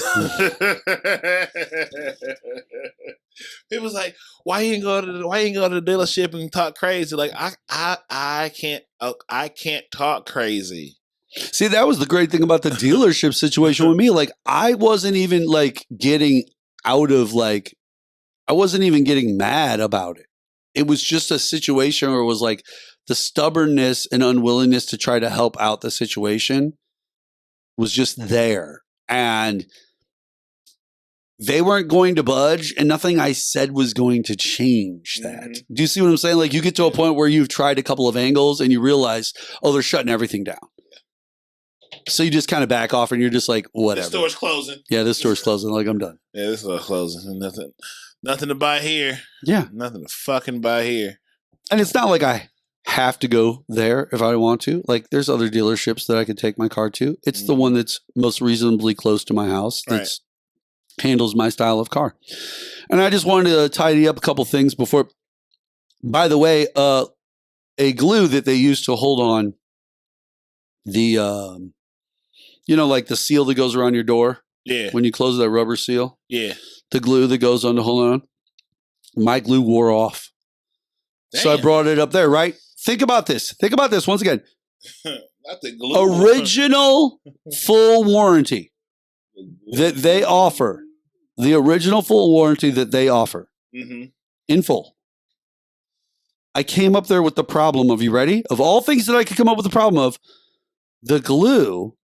It was like, why you ain't go to the dealership and talk crazy? Like I can't talk crazy. See, that was the great thing about the dealership situation with me. Like, I wasn't even like getting I wasn't even getting mad about it. It was just a situation where it was like the stubbornness and unwillingness to try to help out the situation was just there, and they weren't going to budge, and nothing I said was going to change that. Do you see what I'm saying? Like, you get to a point where you've tried a couple of angles and you realize, they're shutting everything down. So you just kind of back off and you're just like, whatever. The store's closing. Yeah, this store's closing. Like, I'm done. Yeah, this store's closing. Nothing to buy here. Yeah. Nothing to fucking buy here. And it's not like I have to go there if I want to. Like, there's other dealerships that I could take my car to. It's the one that's most reasonably close to my house that handles my style of car. And I just wanted to tidy up a couple things before. By the way, a glue that they use to hold on the, like the seal that goes around your door. Yeah. When you close that rubber seal. Yeah. The glue that goes on to hold on. My glue wore off. Damn. So I brought it up there, right? Think about this once again. Not the glue. Original full warranty that they offer. The original full warranty that they offer. In full. I came up there with the problem of, you ready? Of all things that I could come up with the problem of, the glue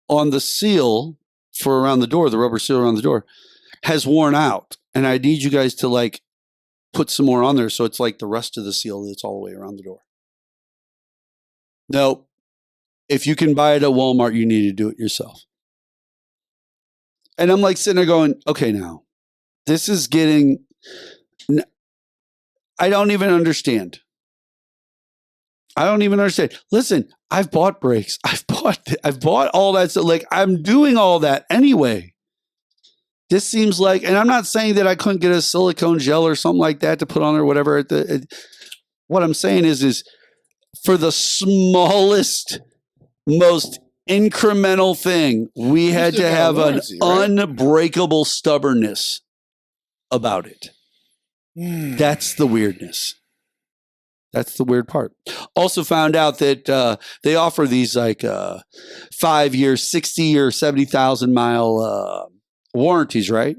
on the seal for around the door, the rubber seal around the door, has worn out. And I need you guys to like put some more on there so it's like the rest of the seal that's all the way around the door. No, if you can buy it at Walmart, you need to do it yourself. And I'm like sitting there going, okay, now this is getting, I don't even understand. Listen, I've bought brakes. I've bought all that stuff. Like, I'm doing all that anyway. This seems like, and I'm not saying that I couldn't get a silicone gel or something like that to put on or whatever. What I'm saying is for the smallest, most incremental thing, we had to have an unbreakable stubbornness about it. That's the weirdness. That's the weird part. Also found out that they offer these like 5-year, 60 or 70,000 mile warranties, right?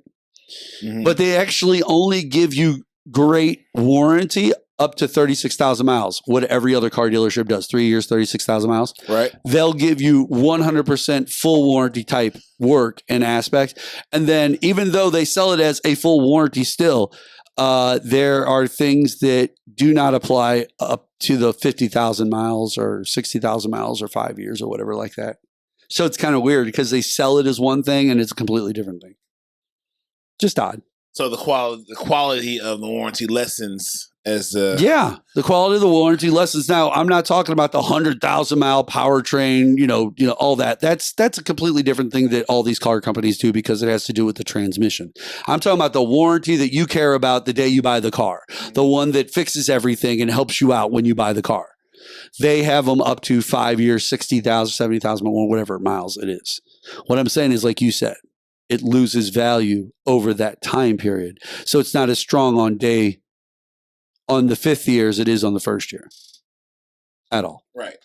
Mm-hmm. But they actually only give you great warranty up to 36,000 miles, what every other car dealership does. 3 years, 36,000 miles. Right. They'll give you 100% full warranty type work and aspects. And then even though they sell it as a full warranty still, there are things that do not apply up to the 50,000 miles or 60,000 miles or 5 years or whatever like that. So it's kind of weird because they sell it as one thing and it's a completely different thing. Just odd. So the quality of the warranty lessens as the quality of the warranty lessens. Now I'm not talking about the 100,000 mile powertrain, you know, all that. That's a completely different thing that all these car companies do because it has to do with the transmission. I'm talking about the warranty that you care about the day you buy the car, the one that fixes everything and helps you out when you buy the car. They have them up to 5 years, 60,000, 70,000, whatever miles it is. What I'm saying is, like you said, it loses value over that time period. So it's not as strong on the 5th year as it is on the 1st year at all. Right.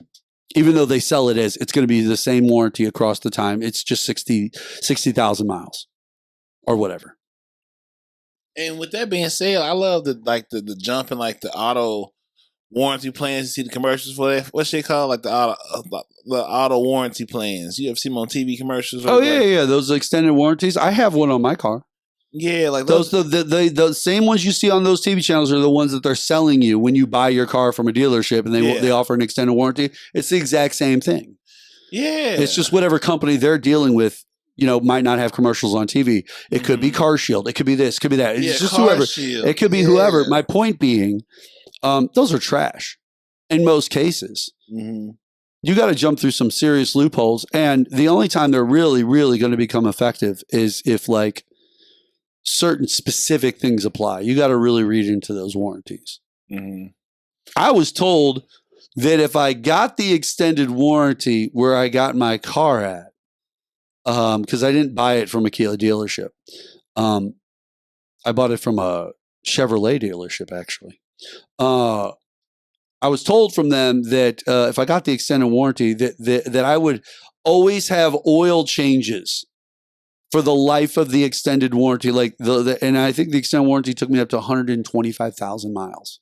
Even though they sell it as it's going to be the same warranty across the time. It's just 60,000 miles or whatever. And with that being said, I love the jump in like the auto warranty plans. You see the commercials for that. What's it called? Like the auto warranty plans. You ever see them on TV commercials? Oh yeah. Those extended warranties. I have one on my car. Yeah, like those the same ones you see on those TV channels are the ones that they're selling you when you buy your car from a dealership and they offer an extended warranty. It's the exact same thing. Yeah, it's just whatever company they're dealing with. You know, might not have commercials on TV. It could be Car Shield. It could be this. Could be that. It's just whoever. Shield. It could be whoever. My point being. Those are trash in most cases. Mm-hmm. You got to jump through some serious loopholes. And the only time they're really, really going to become effective is if like certain specific things apply. You got to really read into those warranties. Mm-hmm. I was told that if I got the extended warranty where I got my car at, because I didn't buy it from a Kia dealership. I bought it from a Chevrolet dealership, actually. I was told from them that if I got the extended warranty, that I would always have oil changes for the life of the extended warranty. Like and I think the extended warranty took me up to 125,000 miles.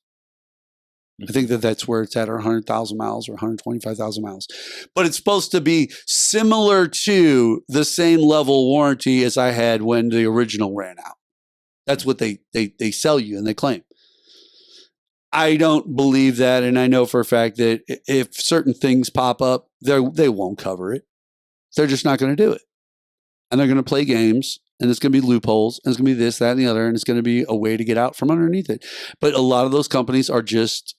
I think that's where it's at, or 100,000 miles or 125,000 miles. But it's supposed to be similar to the same level warranty as I had when the original ran out. That's what they sell you and they claim. I don't believe that, and I know for a fact that if certain things pop up, they won't cover it. They're just not going to do it. And they're going to play games, and it's going to be loopholes, and it's going to be this, that, and the other, and it's going to be a way to get out from underneath it. But a lot of those companies are just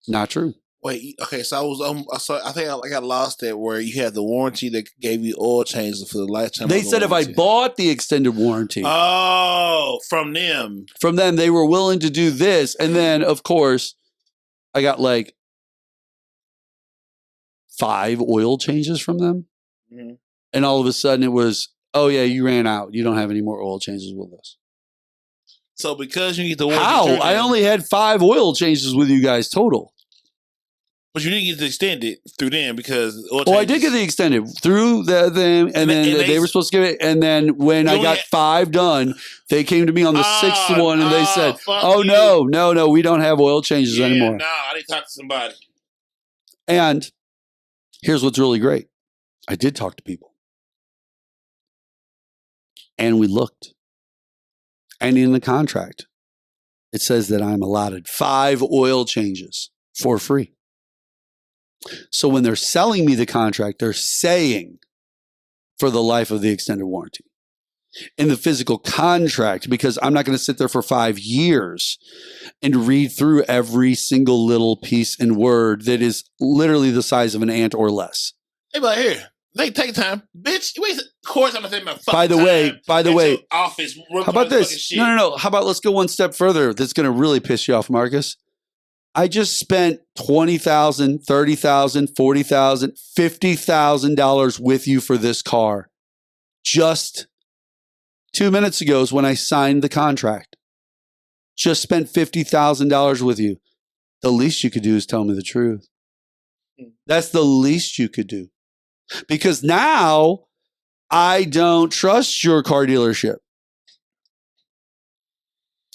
not true. Wait, okay, so I think I got lost there where you had the warranty that gave you oil changes for the lifetime. They said warranty. If I bought the extended warranty. Oh, from them. From them, they were willing to do this. And then, of course, I got like 5 oil changes from them. Mm-hmm. And all of a sudden it was, oh yeah, you ran out. You don't have any more oil changes with us. So because you need the warranty. How? I only had 5 oil changes with you guys total. But you didn't get the extended through them because I did get the extended through them, and then they were supposed to give it. And then when I got 5 done, they came to me on the 6th one, and they said, "Oh no, we don't have oil changes anymore." No, I didn't talk to somebody. And here's what's really great: I did talk to people, and we looked, and in the contract, it says that I'm allotted 5 oil changes for free. So when they're selling me the contract, they're saying for the life of the extended warranty. In the physical contract, because I'm not going to sit there for 5 years and read through every single little piece and word that is literally the size of an ant or less. Hey, but here, they take time, bitch. You wasted. Of course, I'm gonna take my fucking By the way, office. How about this? No. How about let's go one step further? That's going to really piss you off, Marcus. I just spent $20,000, $30,000, $40,000, $50,000 with you for this car. Just 2 minutes ago is when I signed the contract. Just spent $50,000 with you. The least you could do is tell me the truth. That's the least you could do. Because now I don't trust your car dealership.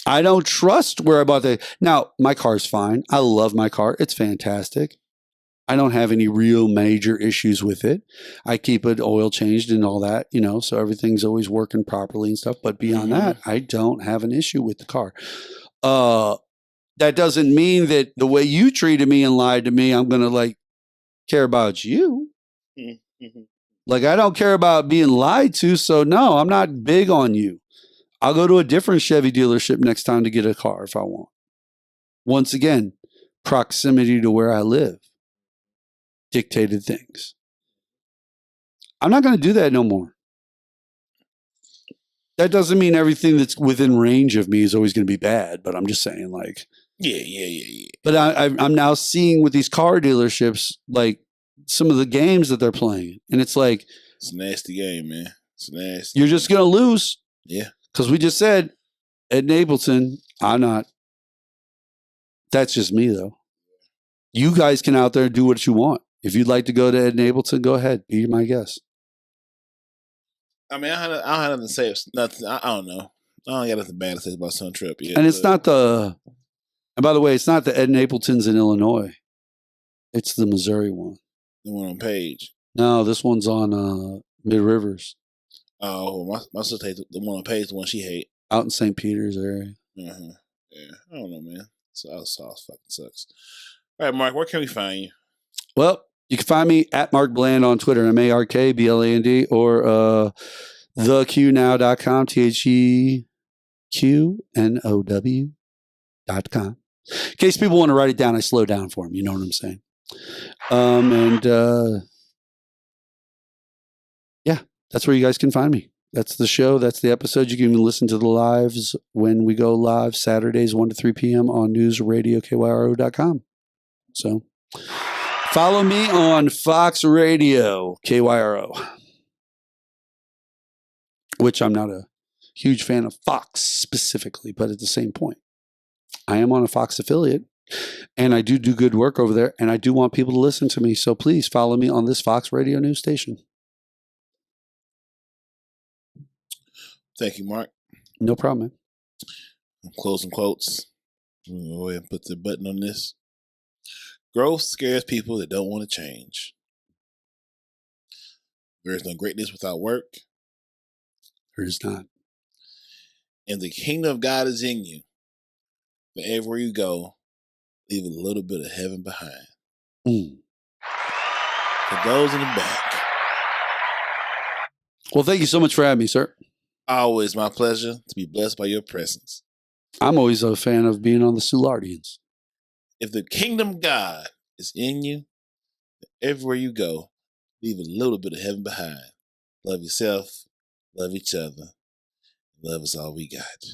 I don't trust where I bought the. Now, my car's fine. I love my car. It's fantastic. I don't have any real major issues with it. I keep it oil changed and all that, so everything's always working properly and stuff. But beyond that, I don't have an issue with the car. That doesn't mean that the way you treated me and lied to me, I'm going to care about you. I don't care about being lied to. So no, I'm not big on you. I'll go to a different Chevy dealership next time to get a car if I want. Once again, proximity to where I live dictated things. I'm not going to do that no more. That doesn't mean everything that's within range of me is always going to be bad, but I'm just saying Yeah. But I'm now seeing with these car dealerships, some of the games that they're playing. And it's it's a nasty game, man. It's nasty. You're just going to lose. Yeah. Because we just said, Ed Napleton, I'm not. That's just me, though. You guys can out there do what you want. If you'd like to go to Ed Napleton, go ahead. Be my guest. I mean, I don't have nothing to say. Nothing. I don't know. I don't got nothing bad to say about Sun Trip yet. And it's not the. And by the way, it's not the Ed Napletons in Illinois. It's the Missouri one. The one on Page. No, this one's on Mid Rivers. Oh, my sister hates the one on Page, the one she hate. Out in St. Peter's area. Yeah, I don't know, man. Sauce fucking sucks. All right, Mark, where can we find you? Well, you can find me at Mark Bland on Twitter, MarkBland, or theqnow.com, TheQNOW.com. In case people want to write it down, I slow down for them. You know what I'm saying? Yeah, that's where you guys can find me. That's the show. That's the episode. You can even listen to the lives when we go live Saturdays, 1 to 3 p.m. on newsradiokyro.com. So follow me on Fox Radio, KYRO, which I'm not a huge fan of Fox specifically, but at the same point, I am on a Fox affiliate and I do good work over there and I do want people to listen to me. So please follow me on this Fox Radio news station. Thank you, Mark. No problem, man. Closing quotes. I'm going to go ahead and put the button on this. Growth scares people that don't want to change. There is no greatness without work. There is not. And the kingdom of God is in you. Wherever you go, leave a little bit of heaven behind. For those in the back. Well, thank you so much for having me, sir. Always my pleasure to be blessed by your presence. I'm always a fan of being on the Soulardians. If the kingdom of God is in you, everywhere you go, leave a little bit of heaven behind. Love yourself, love each other, love is all we got.